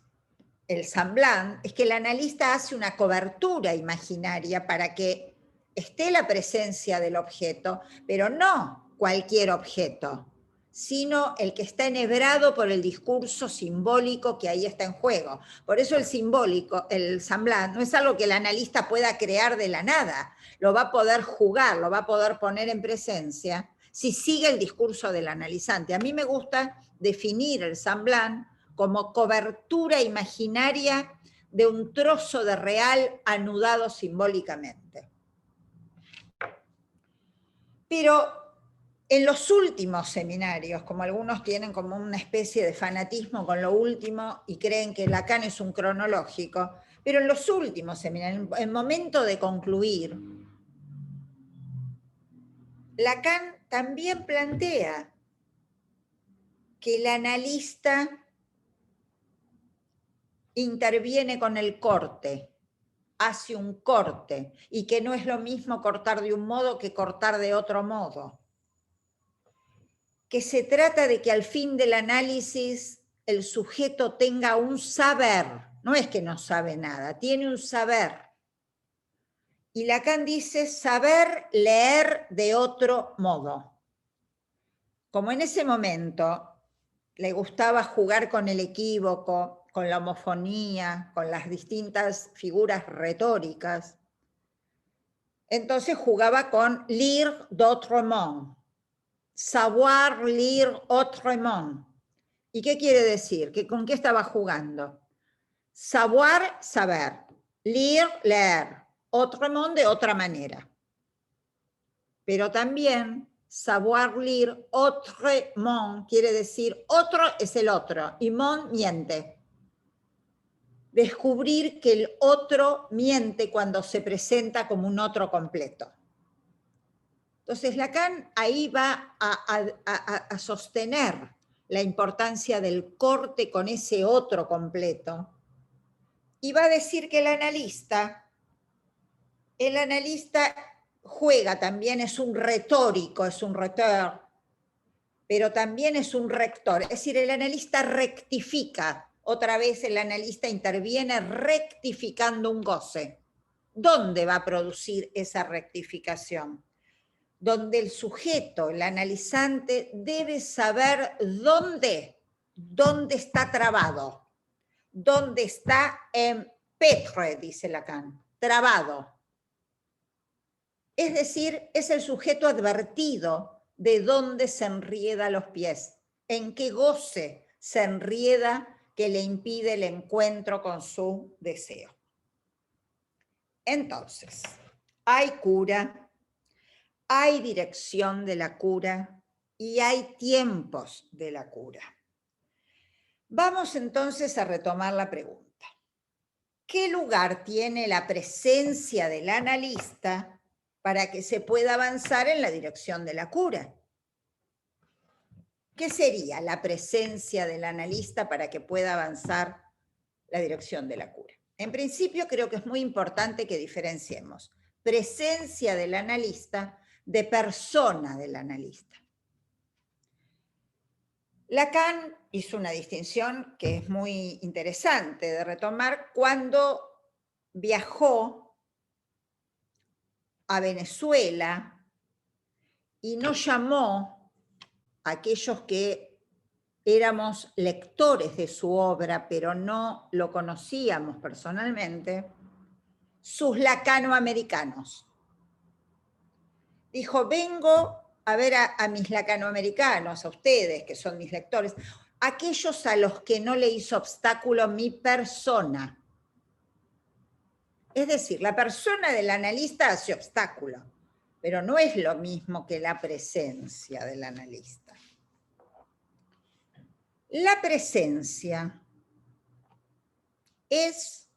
el semblant, es que el analista hace una cobertura imaginaria para que esté la presencia del objeto, pero no cualquier objeto, sino el que está enhebrado por el discurso simbólico que ahí está en juego. Por eso el simbólico, el semblant, no es algo que el analista pueda crear de la nada, lo va a poder jugar, lo va a poder poner en presencia, si sigue el discurso del analizante. A mí me gusta definir el semblant como cobertura imaginaria de un trozo de real anudado simbólicamente. Pero en los últimos seminarios, como algunos tienen como una especie de fanatismo con lo último y creen que Lacan es un cronológico, pero en los últimos seminarios, en el momento de concluir, Lacan también plantea que el analista interviene con el corte, hace un corte, y que no es lo mismo cortar de un modo que cortar de otro modo. Que se trata de que al fin del análisis el sujeto tenga un saber, no es que no sabe nada, tiene un saber. Y Lacan dice saber leer de otro modo. Como en ese momento le gustaba jugar con el equívoco, con la homofonía, con las distintas figuras retóricas, entonces jugaba con lire d'autrement, savoir lire autrement. ¿Y qué quiere decir? ¿Con qué estaba jugando? Savoir, saber. Lire, leer. Autrement, de otra manera. Pero también savoir lire autrement quiere decir otro es el otro y mon miente. Descubrir que el otro miente cuando se presenta como un otro completo. Entonces Lacan ahí va a sostener la importancia del corte con ese otro completo y va a decir que el analista juega también, es un retórico, es un retor, pero también es un rector, es decir, el analista rectifica, otra vez el analista interviene rectificando un goce. ¿Dónde va a producir esa rectificación? Donde el sujeto, el analizante, debe saber dónde está trabado, dónde está en petre, dice Lacan, trabado. Es decir, es el sujeto advertido de dónde se enrieda los pies, en qué goce se enrieda que le impide el encuentro con su deseo. Entonces, hay cura, hay dirección de la cura y hay tiempos de la cura. Vamos entonces a retomar la pregunta. ¿Qué lugar tiene la presencia del analista para que se pueda avanzar en la dirección de la cura? ¿Qué sería la presencia del analista para que pueda avanzar la dirección de la cura? En principio, creo que es muy importante que diferenciemos presencia del analista de persona del analista. Lacan hizo una distinción que es muy interesante de retomar cuando viajó a Venezuela y no llamó a aquellos que éramos lectores de su obra, pero no lo conocíamos personalmente, sus lacanoamericanos. Dijo, vengo a ver a mis lacanoamericanos, a ustedes que son mis lectores, aquellos a los que no le hizo obstáculo mi persona. Es decir, la persona del analista hace obstáculo, pero no es lo mismo que la presencia del analista. La presencia es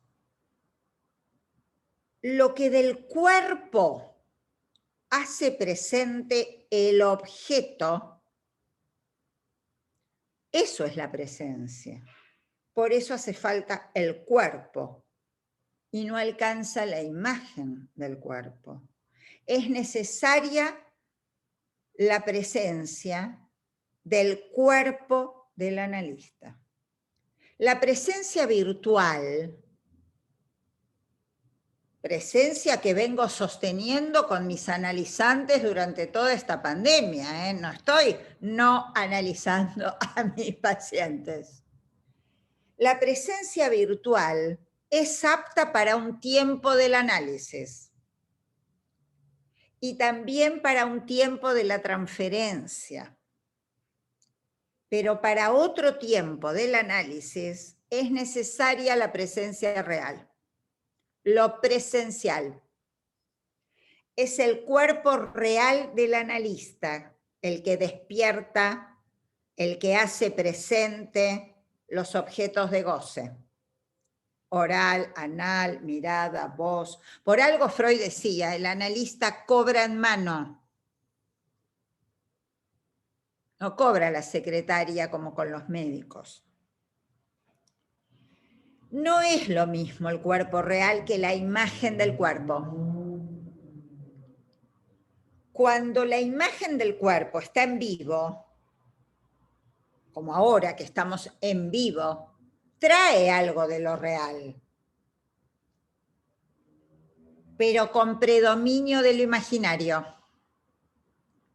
lo que del cuerpo hace presente el objeto. Eso es la presencia. Por eso hace falta el cuerpo y no alcanza la imagen del cuerpo. Es necesaria la presencia del cuerpo del analista. La presencia virtual, presencia que vengo sosteniendo con mis analizantes durante toda esta pandemia, no estoy no analizando a mis pacientes. La presencia virtual es apta para un tiempo del análisis y también para un tiempo de la transferencia. Pero para otro tiempo del análisis es necesaria la presencia real, lo presencial. Es el cuerpo real del analista, el que despierta, el que hace presente los objetos de goce. Oral, anal, mirada, voz. Por algo Freud decía, el analista cobra en mano. No cobra la secretaria como con los médicos. No es lo mismo el cuerpo real que la imagen del cuerpo. Cuando la imagen del cuerpo está en vivo, como ahora que estamos en vivo, trae algo de lo real, pero con predominio de lo imaginario.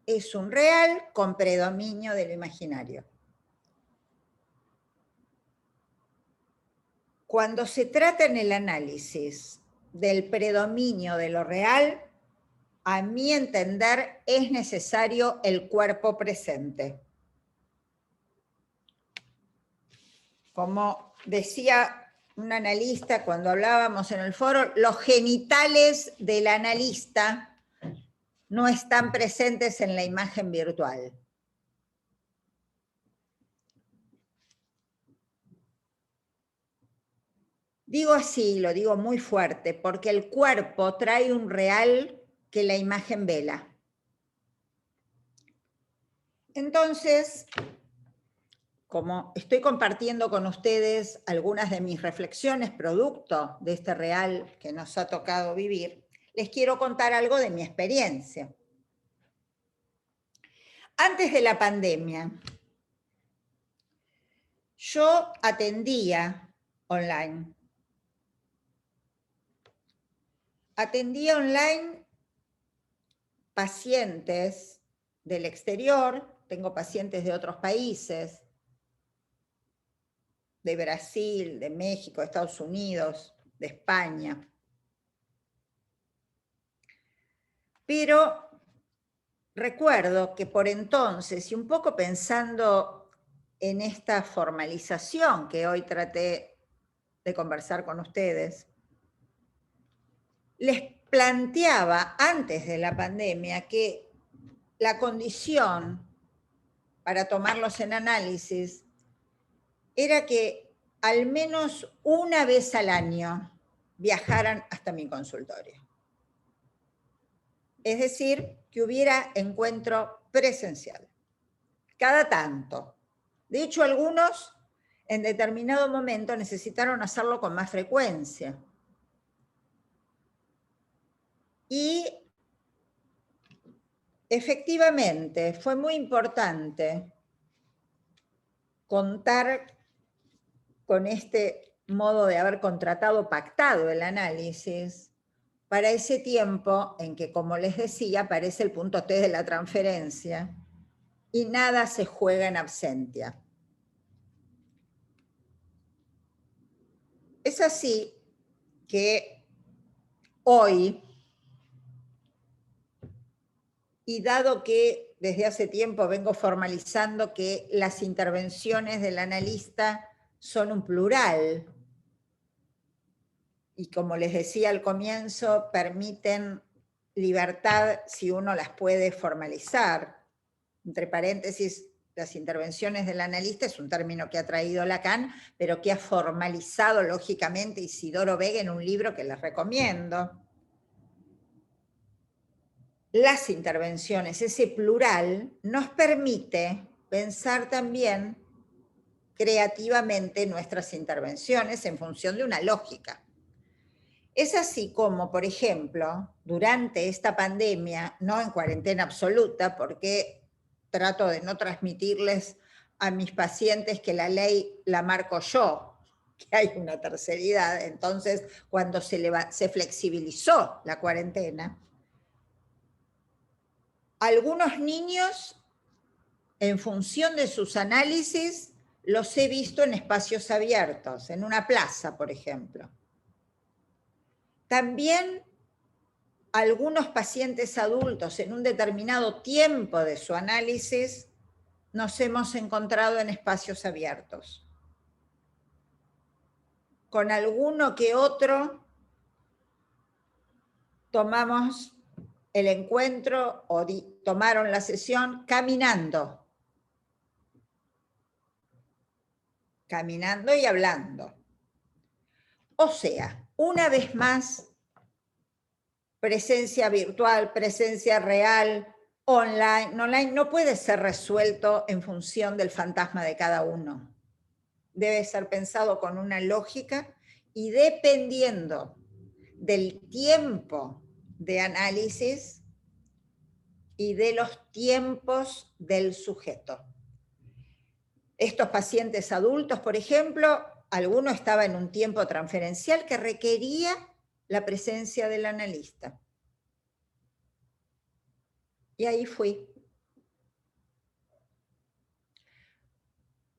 Es un real con predominio de lo imaginario. Cuando se trata en el análisis del predominio de lo real, a mi entender, es necesario el cuerpo presente. Como decía un analista cuando hablábamos en el foro, los genitales del analista no están presentes en la imagen virtual. Digo así, lo digo muy fuerte, porque el cuerpo trae un real que la imagen vela. Entonces, como estoy compartiendo con ustedes algunas de mis reflexiones producto de este real que nos ha tocado vivir, les quiero contar algo de mi experiencia. Antes de la pandemia, yo atendía online. Atendía online pacientes del exterior, tengo pacientes de otros países, de Brasil, de México, de Estados Unidos, de España. Pero recuerdo que por entonces, y un poco pensando en esta formalización que hoy traté de conversar con ustedes, les planteaba antes de la pandemia que la condición para tomarlos en análisis era que al menos una vez al año viajaran hasta mi consultorio. Es decir, que hubiera encuentro presencial, cada tanto. De hecho, algunos en determinado momento necesitaron hacerlo con más frecuencia. Y efectivamente fue muy importante contar con este modo de haber contratado, pactado el análisis, para ese tiempo en que, como les decía, aparece el punto T de la transferencia y nada se juega en absentia. Es así que hoy, y dado que desde hace tiempo vengo formalizando que las intervenciones del analista son un plural, y como les decía al comienzo, permiten libertad si uno las puede formalizar. Entre paréntesis, las intervenciones del analista es un término que ha traído Lacan, pero que ha formalizado lógicamente Isidoro Vega en un libro que les recomiendo. Las intervenciones, ese plural, nos permite pensar también creativamente nuestras intervenciones en función de una lógica. Es así como, por ejemplo, durante esta pandemia, no en cuarentena absoluta, porque trato de no transmitirles a mis pacientes que la ley la marco yo, que hay una tercera edad. Entonces, cuando se flexibilizó la cuarentena, algunos niños, en función de sus análisis, los he visto en espacios abiertos, en una plaza, por ejemplo. También algunos pacientes adultos en un determinado tiempo de su análisis nos hemos encontrado en espacios abiertos. Con alguno que otro tomamos el encuentro o tomaron la sesión caminando y hablando. O sea, una vez más, presencia virtual, presencia real, online, no puede ser resuelto en función del fantasma de cada uno. Debe ser pensado con una lógica y dependiendo del tiempo de análisis y de los tiempos del sujeto. Estos pacientes adultos, por ejemplo, alguno estaba en un tiempo transferencial que requería la presencia del analista. Y ahí fui.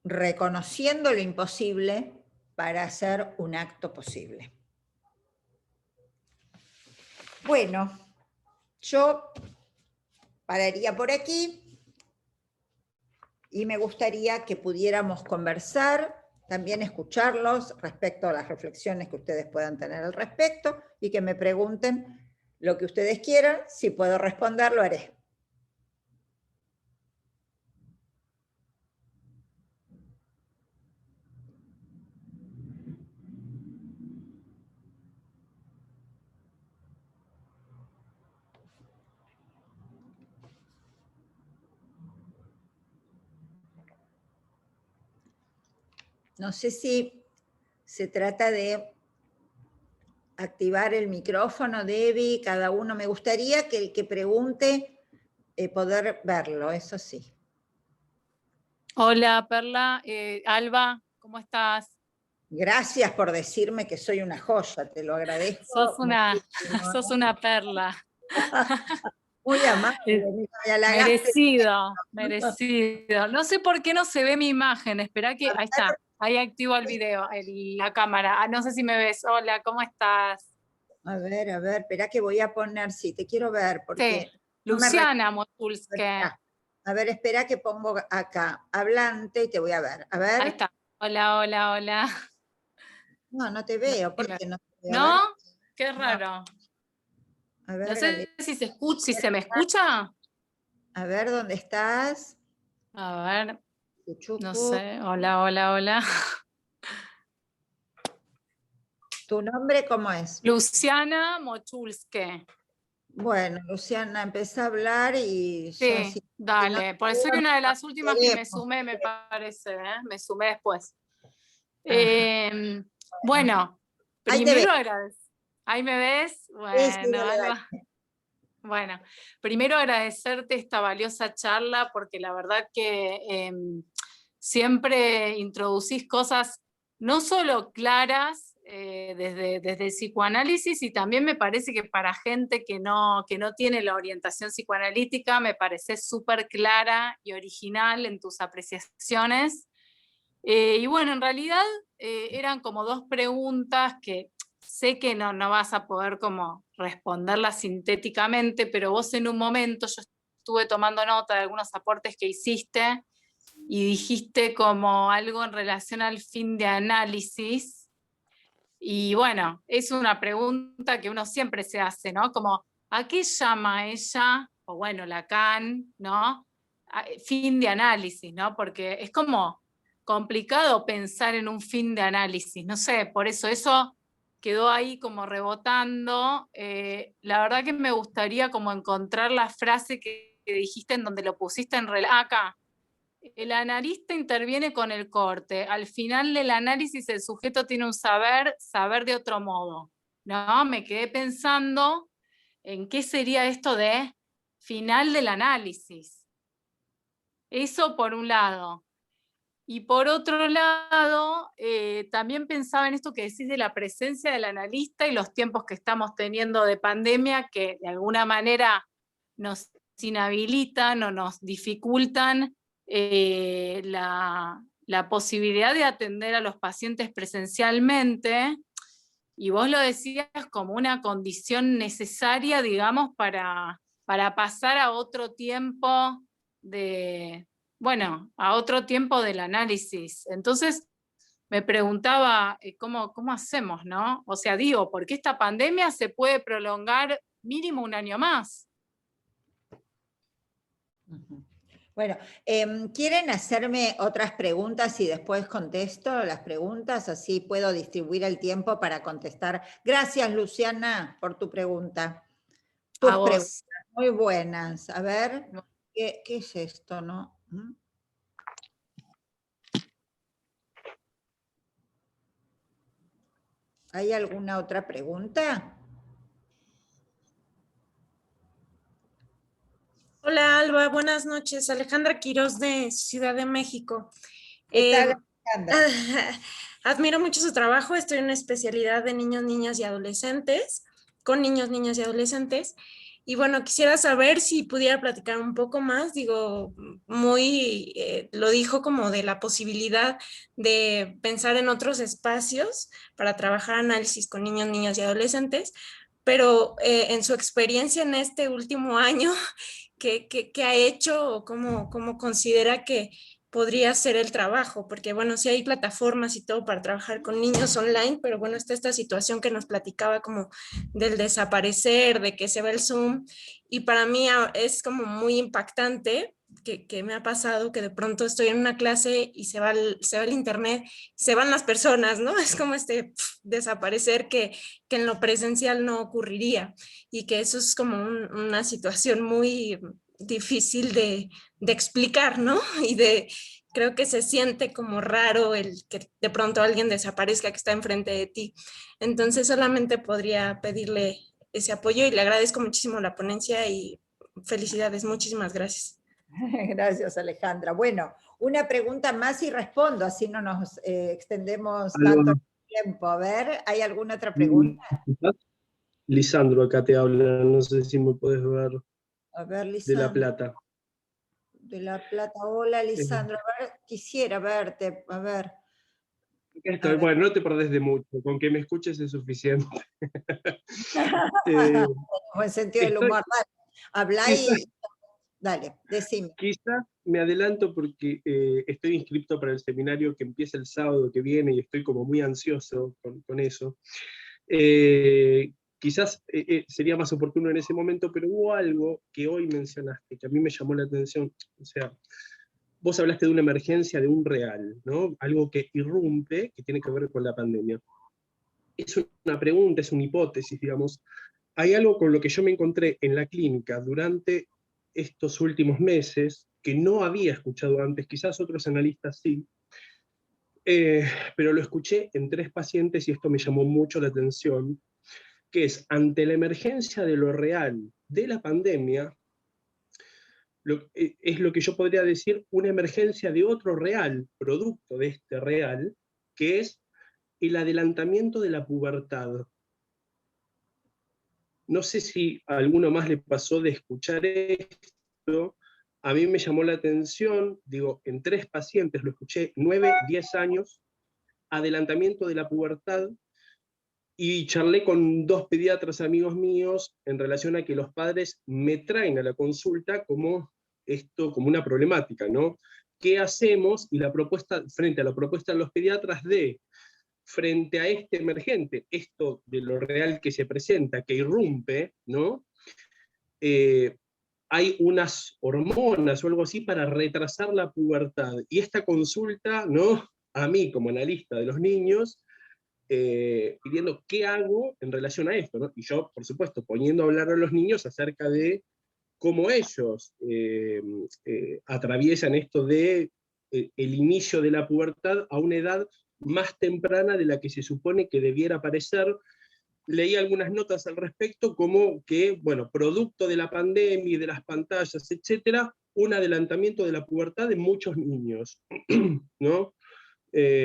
Reconociendo lo imposible para hacer un acto posible. Bueno, yo pararía por aquí y me gustaría que pudiéramos conversar, también escucharlos respecto a las reflexiones que ustedes puedan tener al respecto y que me pregunten lo que ustedes quieran. Si puedo responder, lo haré. No sé si se trata de activar el micrófono, Debbie, cada uno. Me gustaría que el que pregunte poder verlo, eso sí. Hola, Perla. Alba, ¿cómo estás? Gracias por decirme que soy una joya, te lo agradezco. Sos una perla. Muy amable. Merecido. No sé por qué no se ve mi imagen. Espera que, ahí está. Ahí activo el video, la cámara. No sé si me ves. Hola, ¿cómo estás? A ver, espera que voy a poner, sí, te quiero ver, porque... Sí. Luciana Motulske. A ver, espera que pongo acá, hablante, y te voy a ver. A ver. Ahí está. Hola. No te veo, ¿por qué no te veo? ¿No? Qué raro. A ver, no sé si se me escucha. A ver, ¿dónde estás? A ver, no sé. Hola. ¿Tu nombre cómo es? Luciana Mochulske. Bueno, Luciana, empecé a hablar y... Sí, ya, si dale. Por eso soy una de las últimas que me sumé, me parece. Me sumé después. Bueno, primero agradecer. ¿Ahí me ves? Bueno, Alba. Bueno, primero agradecerte esta valiosa charla porque la verdad que siempre introducís cosas no solo claras desde el psicoanálisis, y también me parece que para gente que no tiene la orientación psicoanalítica me parece súper clara y original en tus apreciaciones. Y bueno, en realidad eran como dos preguntas que sé que no vas a poder como responderlas sintéticamente, pero vos en un momento, yo estuve tomando nota de algunos aportes que hiciste y dijiste como algo en relación al fin de análisis. Y bueno, es una pregunta que uno siempre se hace, ¿no? Como, ¿a qué llama ella, o bueno, Lacan, ¿no? Fin de análisis, ¿no? Porque es como complicado pensar en un fin de análisis, no sé, por eso quedó ahí como rebotando. La verdad que me gustaría como encontrar la frase que dijiste en donde lo pusiste en acá. El analista interviene con el corte. Al final del análisis el sujeto tiene un saber de otro modo. ¿No? Me quedé pensando en qué sería esto de final del análisis. Eso por un lado. Y por otro lado, también pensaba en esto que decís de la presencia del analista y los tiempos que estamos teniendo de pandemia, que de alguna manera nos inhabilitan o nos dificultan la posibilidad de atender a los pacientes presencialmente. Y vos lo decías como una condición necesaria, digamos, para pasar a otro tiempo a otro tiempo del análisis. Entonces, me preguntaba cómo hacemos, ¿no? O sea, digo, ¿por qué esta pandemia se puede prolongar mínimo un año más? Bueno, ¿quieren hacerme otras preguntas y después contesto las preguntas? Así puedo distribuir el tiempo para contestar. Gracias, Luciana, por tu pregunta. Tus preguntas, muy buenas. A ver, ¿qué es esto, no? ¿Hay alguna otra pregunta? Hola Alba, buenas noches. Alejandra Quirós de Ciudad de México. ¿Qué tal, Alejandra? Admiro mucho su trabajo. Estoy en una especialidad de niños, niñas y adolescentes, con niños, niñas y adolescentes. Y bueno, quisiera saber si pudiera platicar un poco más, digo, lo dijo como de la posibilidad de pensar en otros espacios para trabajar análisis con niños, niñas y adolescentes, pero en su experiencia en este último año, ¿qué ha hecho o cómo considera que podría ser el trabajo? Porque bueno, sí hay plataformas y todo para trabajar con niños online, pero bueno, está esta situación que nos platicaba como del desaparecer, de que se va el Zoom, y para mí es como muy impactante que me ha pasado que de pronto estoy en una clase y se va el internet, se van las personas, ¿no? Es como desaparecer que en lo presencial no ocurriría, y que eso es como una situación muy difícil de explicar, ¿no? Creo que se siente como raro el que de pronto alguien desaparezca que está enfrente de ti. Entonces solamente podría pedirle ese apoyo y le agradezco muchísimo la ponencia y felicidades, muchísimas gracias. Gracias, Alejandra. Bueno, una pregunta más y respondo, así no nos extendemos tanto tiempo. A ver, ¿hay alguna otra pregunta? Lisandro, acá te habla, no sé si me puedes ver. A ver, De La Lisandro. Plata. De La Plata. Hola, Lisandro. A ver, quisiera verte. A ver. Estoy, bueno, no te perdés de mucho, con que me escuches es suficiente. Buen sentido del humor. Dale, habla y dale, decime. Quizás me adelanto porque estoy inscrito para el seminario que empieza el sábado que viene y estoy como muy ansioso con eso. Quizás sería más oportuno en ese momento, pero hubo algo que hoy mencionaste que a mí me llamó la atención. O sea, vos hablaste de una emergencia, de un real, ¿no? Algo que irrumpe, que tiene que ver con la pandemia. Es una pregunta, es una hipótesis, digamos. Hay algo con lo que yo me encontré en la clínica durante estos últimos meses que no había escuchado antes, quizás otros analistas sí, pero lo escuché en 3 pacientes y esto me llamó mucho la atención, que es ante la emergencia de lo real de la pandemia, es lo que yo podría decir una emergencia de otro real, producto de este real, que es el adelantamiento de la pubertad. No sé si a alguno más le pasó de escuchar esto, a mí me llamó la atención, digo, en 3 pacientes lo escuché, 9, 10 años, adelantamiento de la pubertad, y charlé con 2 pediatras amigos míos en relación a que los padres me traen a la consulta como esto, como una problemática, ¿no? ¿Qué hacemos? Y la propuesta, frente a la propuesta de los pediatras frente a este emergente, esto de lo real que se presenta, que irrumpe, ¿no? Hay unas hormonas o algo así para retrasar la pubertad. Y esta consulta, ¿no? A mí como analista de los niños, pidiendo qué hago en relación a esto, ¿no? Y yo, por supuesto, poniendo a hablar a los niños acerca de cómo ellos atraviesan esto de el inicio de la pubertad a una edad más temprana de la que se supone que debiera aparecer. Leí algunas notas al respecto, como que, bueno, producto de la pandemia y de las pantallas, etcétera, un adelantamiento de la pubertad de muchos niños, ¿no?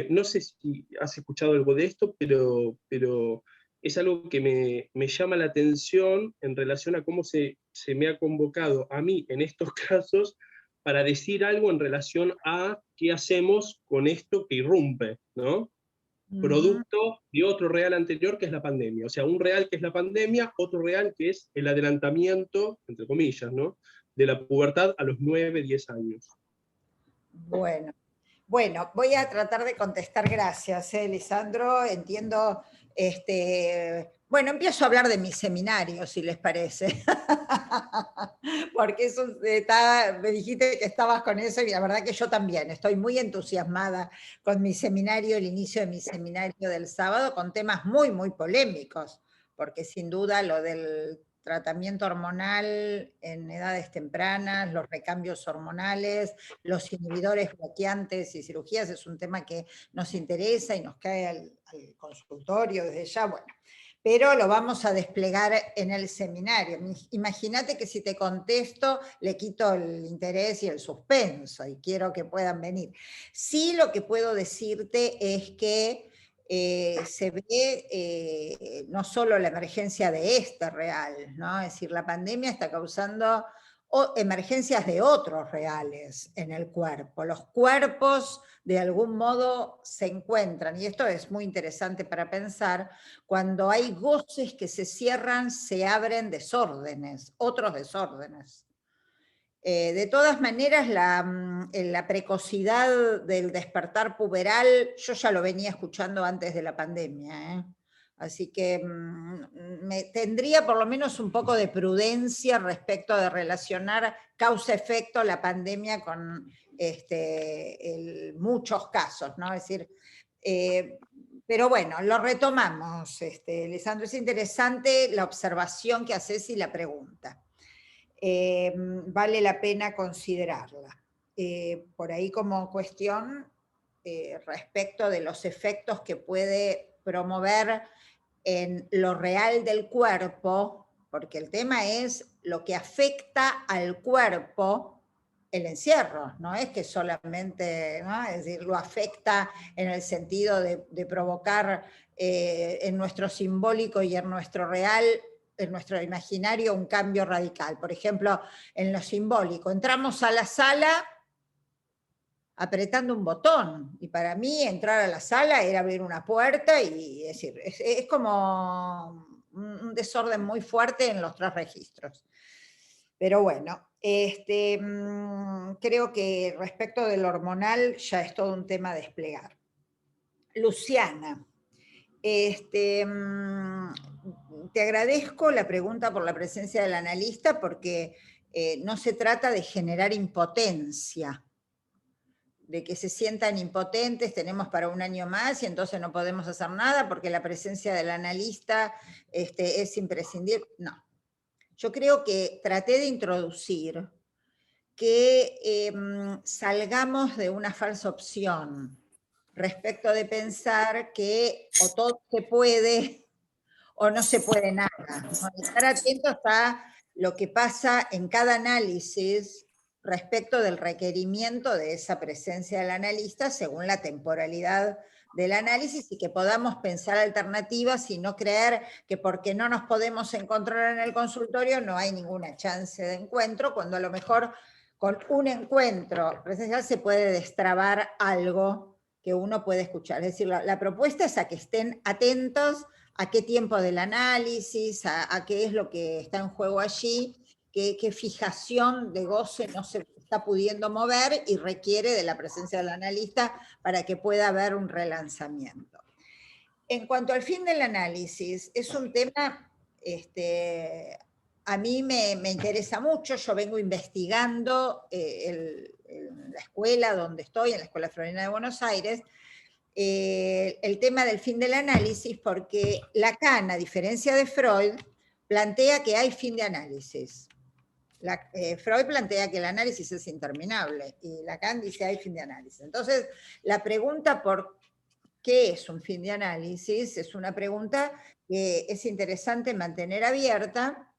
No sé si has escuchado algo de esto, pero es algo que me llama la atención en relación a cómo se me ha convocado a mí en estos casos para decir algo en relación a qué hacemos con esto que irrumpe, ¿no? Producto de otro real anterior que es la pandemia. O sea, un real que es la pandemia, otro real que es el adelantamiento, entre comillas, ¿no? De la pubertad a los 9, 10 años. Bueno, voy a tratar de contestar, gracias, Lisandro. Entiendo, bueno, empiezo a hablar de mi seminario, si les parece. Porque eso me dijiste que estabas con eso y la verdad que yo también estoy muy entusiasmada con mi seminario, el inicio de mi seminario del sábado, con temas muy, muy polémicos, porque sin duda lo del tratamiento hormonal en edades tempranas, los recambios hormonales, los inhibidores bloqueantes y cirugías es un tema que nos interesa y nos cae al consultorio desde ya, bueno, pero lo vamos a desplegar en el seminario. Imagínate que si te contesto, le quito el interés y el suspenso, y quiero que puedan venir. Sí, lo que puedo decirte es que se ve no solo la emergencia de este real, ¿no? Es decir, la pandemia está causando emergencias de otros reales en el cuerpo. Los cuerpos de algún modo se encuentran, y esto es muy interesante para pensar, cuando hay goces que se cierran, se abren desórdenes, otros desórdenes. De todas maneras, la precocidad del despertar puberal, yo ya lo venía escuchando antes de la pandemia, ¿eh? Así que tendría por lo menos un poco de prudencia respecto de relacionar causa-efecto la pandemia con muchos casos, ¿no? Es decir, pero bueno, lo retomamos, Lisandro. Es interesante la observación que haces y la pregunta. Vale la pena considerarla. Por ahí como cuestión respecto de los efectos que puede promover en lo real del cuerpo, porque el tema es lo que afecta al cuerpo el encierro, no es que solamente, ¿no? Es decir, lo afecta en el sentido de provocar en nuestro simbólico y en nuestro real, en nuestro imaginario, un cambio radical. Por ejemplo, en lo simbólico, entramos a la sala apretando un botón, y para mí entrar a la sala era abrir una puerta y decir, es como un desorden muy fuerte en los 3 registros. Pero bueno, creo que respecto del hormonal ya es todo un tema a desplegar. Luciana, te agradezco la pregunta por la presencia del analista, porque no se trata de generar impotencia, de que se sientan impotentes, tenemos para un año más y entonces no podemos hacer nada porque la presencia del analista es imprescindible. No. Yo creo que traté de introducir que salgamos de una falsa opción respecto de pensar que o todo se puede o no se puede nada, ¿no? Estar atentos a lo que pasa en cada análisis respecto del requerimiento de esa presencia del analista según la temporalidad del análisis, y que podamos pensar alternativas y no creer que porque no nos podemos encontrar en el consultorio no hay ninguna chance de encuentro, cuando a lo mejor con un encuentro presencial se puede destrabar algo que uno puede escuchar. Es decir, la propuesta es a que estén atentos a qué tiempo del análisis, a qué es lo que está en juego allí, qué fijación de goce no se está pudiendo mover y requiere de la presencia del analista para que pueda haber un relanzamiento. En cuanto al fin del análisis, es un tema, a mí me interesa mucho. Yo vengo investigando en la escuela donde estoy, en la Escuela Florina de Buenos Aires, el tema del fin del análisis, porque Lacan, a diferencia de Freud, plantea que hay fin de análisis. Freud plantea que el análisis es interminable y Lacan dice hay fin de análisis. Entonces, la pregunta por qué es un fin de análisis es una pregunta que es interesante mantener abierta,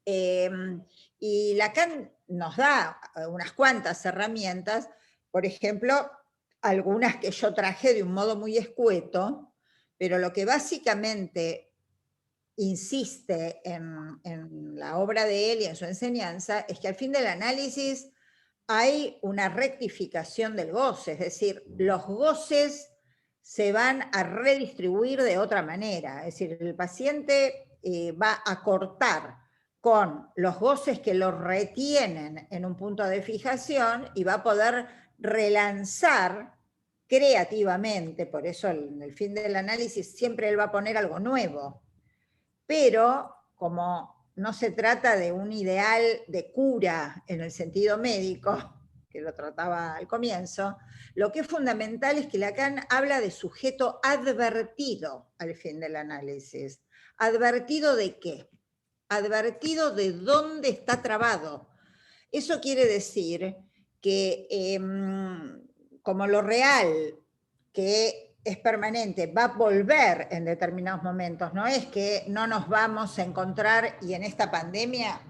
y Lacan nos da unas cuantas herramientas, por ejemplo, algunas que yo traje de un modo muy escueto, pero lo que básicamente insiste en la obra de él y en su enseñanza es que al fin del análisis hay una rectificación del goce, es decir, los goces se van a redistribuir de otra manera, es decir, el paciente va a cortar con los goces que lo retienen en un punto de fijación y va a poder relanzar creativamente, por eso en el fin del análisis siempre él va a poner algo nuevo, pero como no se trata de un ideal de cura en el sentido médico, que lo trataba al comienzo, lo que es fundamental es que Lacan habla de sujeto advertido al fin del análisis. ¿Advertido de qué? Advertido de dónde está trabado. Eso quiere decir que como lo real, que es permanente, va a volver en determinados momentos, no es que no nos vamos a encontrar, y en esta pandemia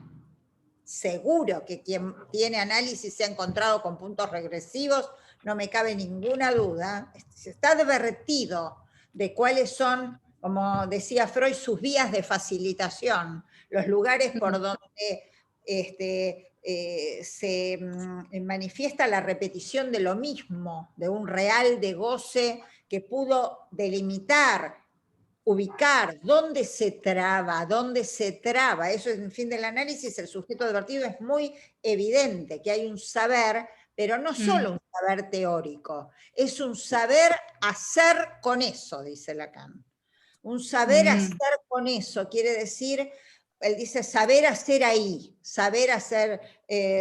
seguro que quien tiene análisis se ha encontrado con puntos regresivos, no me cabe ninguna duda, se está advertido de cuáles son, como decía Freud, sus vías de facilitación, los lugares por donde se manifiesta la repetición de lo mismo, de un real de goce que pudo delimitar, ubicar dónde se traba, eso en fin del análisis, el sujeto advertido es muy evidente, que hay un saber, pero no solo un saber teórico, es un saber hacer con eso, dice Lacan. Un saber hacer con eso, quiere decir, él dice saber hacer ahí, saber hacer,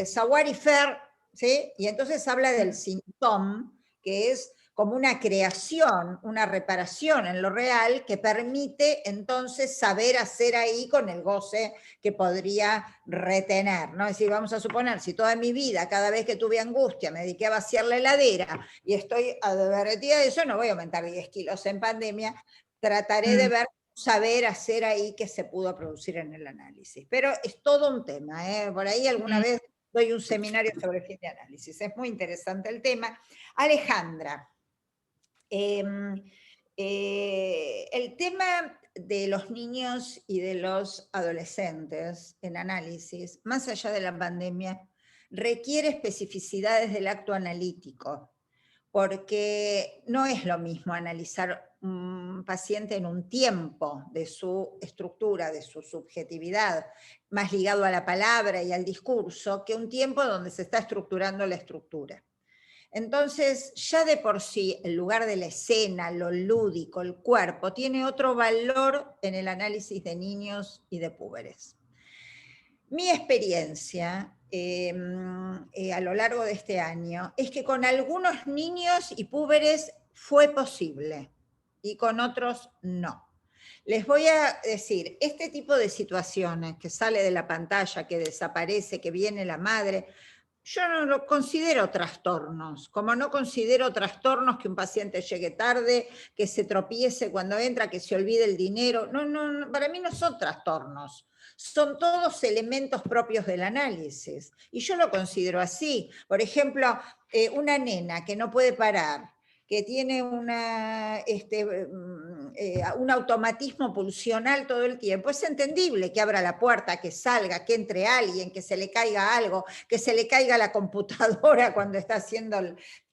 savoir y faire, ¿sí? Y entonces habla del symptôme, que es como una creación, una reparación en lo real que permite entonces saber hacer ahí con el goce que podría retener, ¿no? Es decir, vamos a suponer, si toda mi vida, cada vez que tuve angustia, me dediqué a vaciar la heladera y estoy advertida de eso, no voy a aumentar 10 kilos en pandemia, trataré de ver, saber hacer ahí que se pudo producir en el análisis. Pero es todo un tema, ¿eh? Por ahí alguna vez doy un seminario sobre fin de análisis, es muy interesante el tema. Alejandra, el tema de los niños y de los adolescentes en análisis, más allá de la pandemia, requiere especificidades del acto analítico, porque no es lo mismo analizar un paciente en un tiempo de su estructura, de su subjetividad, más ligado a la palabra y al discurso, que un tiempo donde se está estructurando la estructura. Entonces, ya de por sí, el lugar de la escena, lo lúdico, el cuerpo, tiene otro valor en el análisis de niños y de púberes. Mi experiencia a lo largo de este año es que con algunos niños y púberes fue posible y con otros no. Les voy a decir, este tipo de situaciones que sale de la pantalla, que desaparece, que viene la madre, yo no lo considero trastornos, como no considero trastornos que un paciente llegue tarde, que se tropiece cuando entra, que se olvide el dinero. No, para mí no son trastornos. Son todos elementos propios del análisis. Y yo lo considero así. Por ejemplo, una nena que no puede parar, que tiene un automatismo pulsional todo el tiempo, es entendible que abra la puerta, que salga, que entre alguien, que se le caiga algo, que se le caiga la computadora cuando está haciendo...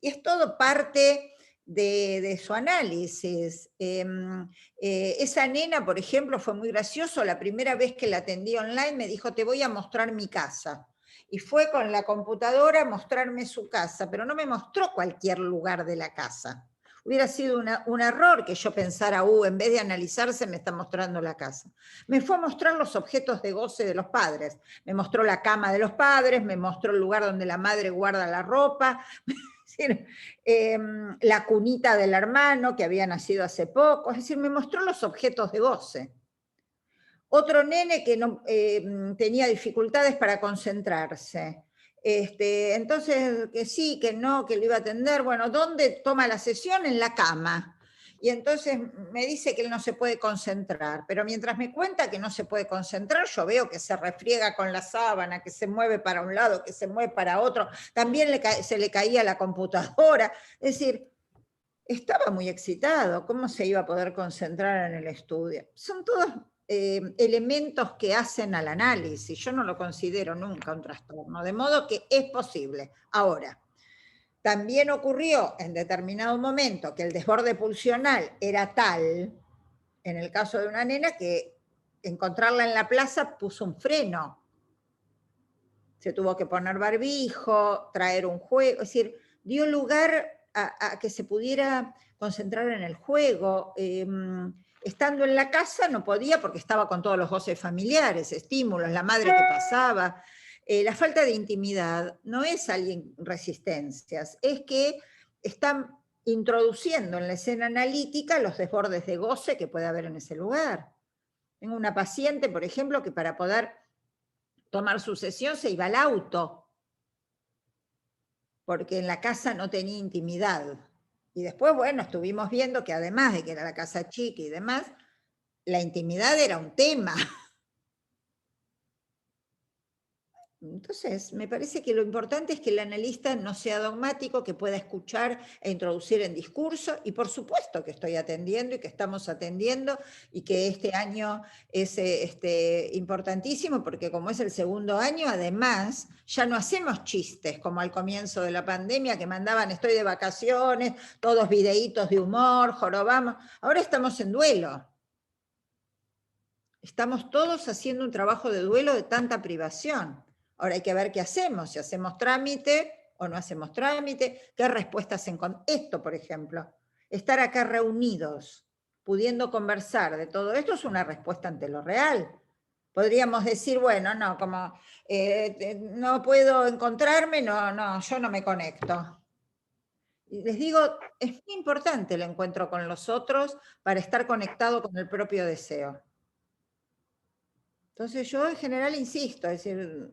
Y es todo parte de su análisis. Esa nena, por ejemplo, fue muy gracioso, la primera vez que la atendí online me dijo, te voy a mostrar mi casa. Y fue con la computadora a mostrarme su casa, pero no me mostró cualquier lugar de la casa. Hubiera sido un error que yo pensara, en vez de analizarse me está mostrando la casa. Me fue a mostrar los objetos de goce de los padres. Me mostró la cama de los padres, me mostró el lugar donde la madre guarda la ropa, la cunita del hermano que había nacido hace poco, es decir, me mostró los objetos de goce. Otro nene que no, tenía dificultades para concentrarse. Entonces, que sí, que no, que lo iba a atender. Bueno, ¿dónde toma la sesión? En la cama. y entonces me dice que él no se puede concentrar, pero mientras me cuenta que no se puede concentrar, yo veo que se refriega con la sábana, que se mueve para un lado, que se mueve para otro, también se le caía la computadora, es decir, estaba muy excitado, ¿cómo se iba a poder concentrar en el estudio? Son todos elementos que hacen al análisis, yo no lo considero nunca un trastorno, de modo que es posible. Ahora, también ocurrió en determinado momento que el desborde pulsional era tal, en el caso de una nena, que encontrarla en la plaza puso un freno. Se tuvo que poner barbijo, traer un juego, es decir, dio lugar a que se pudiera concentrar en el juego. Estando en la casa no podía porque estaba con todos los goces familiares, estímulos, la madre que pasaba. La falta de intimidad no es alguien resistencias, es que están introduciendo en la escena analítica los desbordes de goce que puede haber en ese lugar. Tengo una paciente, por ejemplo, que para poder tomar su sesión se iba al auto, porque en la casa no tenía intimidad. Y después, bueno, estuvimos viendo que además de que era la casa chica y demás, la intimidad era un tema. Entonces, me parece que lo importante es que el analista no sea dogmático, que pueda escuchar e introducir en discurso, y por supuesto que estoy atendiendo y que estamos atendiendo, y que este año es importantísimo, porque como es el segundo año, además, ya no hacemos chistes como al comienzo de la pandemia, que mandaban estoy de vacaciones, todos videitos de humor, jorobamos. Ahora estamos en duelo. Estamos todos haciendo un trabajo de duelo de tanta privación. Ahora hay que ver qué hacemos, si hacemos trámite o no hacemos trámite, qué respuestas encontramos. Esto, por ejemplo, estar acá reunidos, pudiendo conversar de todo esto es una respuesta ante lo real. Podríamos decir, bueno, no, como no puedo encontrarme, no, yo no me conecto. Y les digo, es muy importante el encuentro con los otros para estar conectado con el propio deseo. Entonces yo en general insisto, es decir,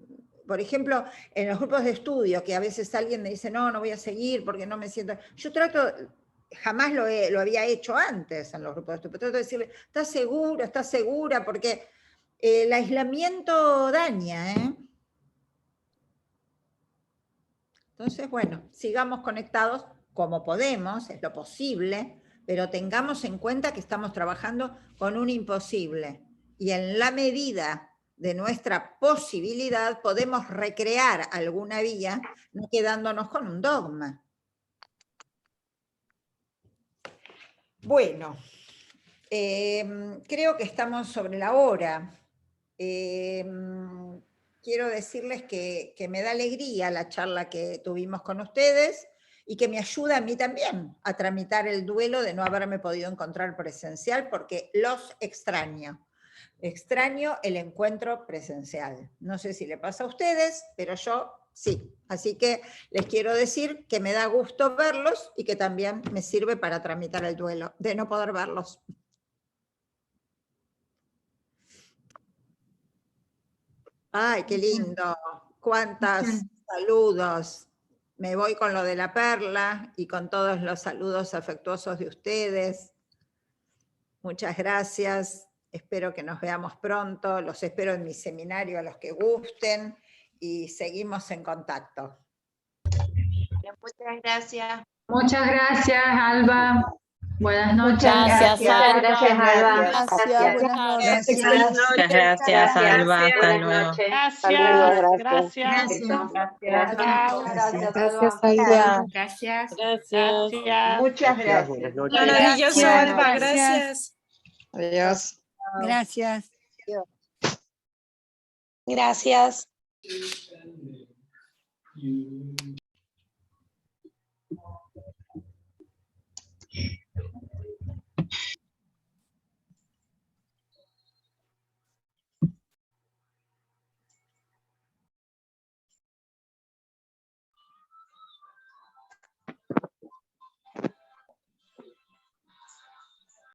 por ejemplo, en los grupos de estudio, que a veces alguien me dice, no voy a seguir porque no me siento... Yo trato, jamás lo había hecho antes en los grupos de estudio, pero trato de decirle, ¿estás seguro? ¿Estás segura? Porque el aislamiento daña, ¿eh? Entonces, bueno, sigamos conectados como podemos, es lo posible, pero tengamos en cuenta que estamos trabajando con un imposible. Y en la medida de nuestra posibilidad podemos recrear alguna vía, no quedándonos con un dogma. Bueno, creo que estamos sobre la hora. Quiero decirles que me da alegría la charla que tuvimos con ustedes y que me ayuda a mí también a tramitar el duelo de no haberme podido encontrar presencial porque los extraño. Extraño el encuentro presencial. No sé si le pasa a ustedes, pero yo sí. Así que les quiero decir que me da gusto verlos y que también me sirve para tramitar el duelo de no poder verlos. Ay, qué lindo. Cuántos saludos. Me voy con lo de la perla y con todos los saludos afectuosos de ustedes. Muchas gracias. Espero que nos veamos pronto. Los espero en mi seminario a los que gusten y seguimos en contacto. Muchas gracias. Muchas gracias, Alba. Buenas noches. Gracias, Alba. Gracias, Alba. Gracias, buenas noches. Gracias. Gracias, Alba. Hasta luego. Gracias. Gracias. Muchas gracias. Buenas noches. Maravilloso, Gracias. Alba. Gracias. Adiós. Gracias. Gracias.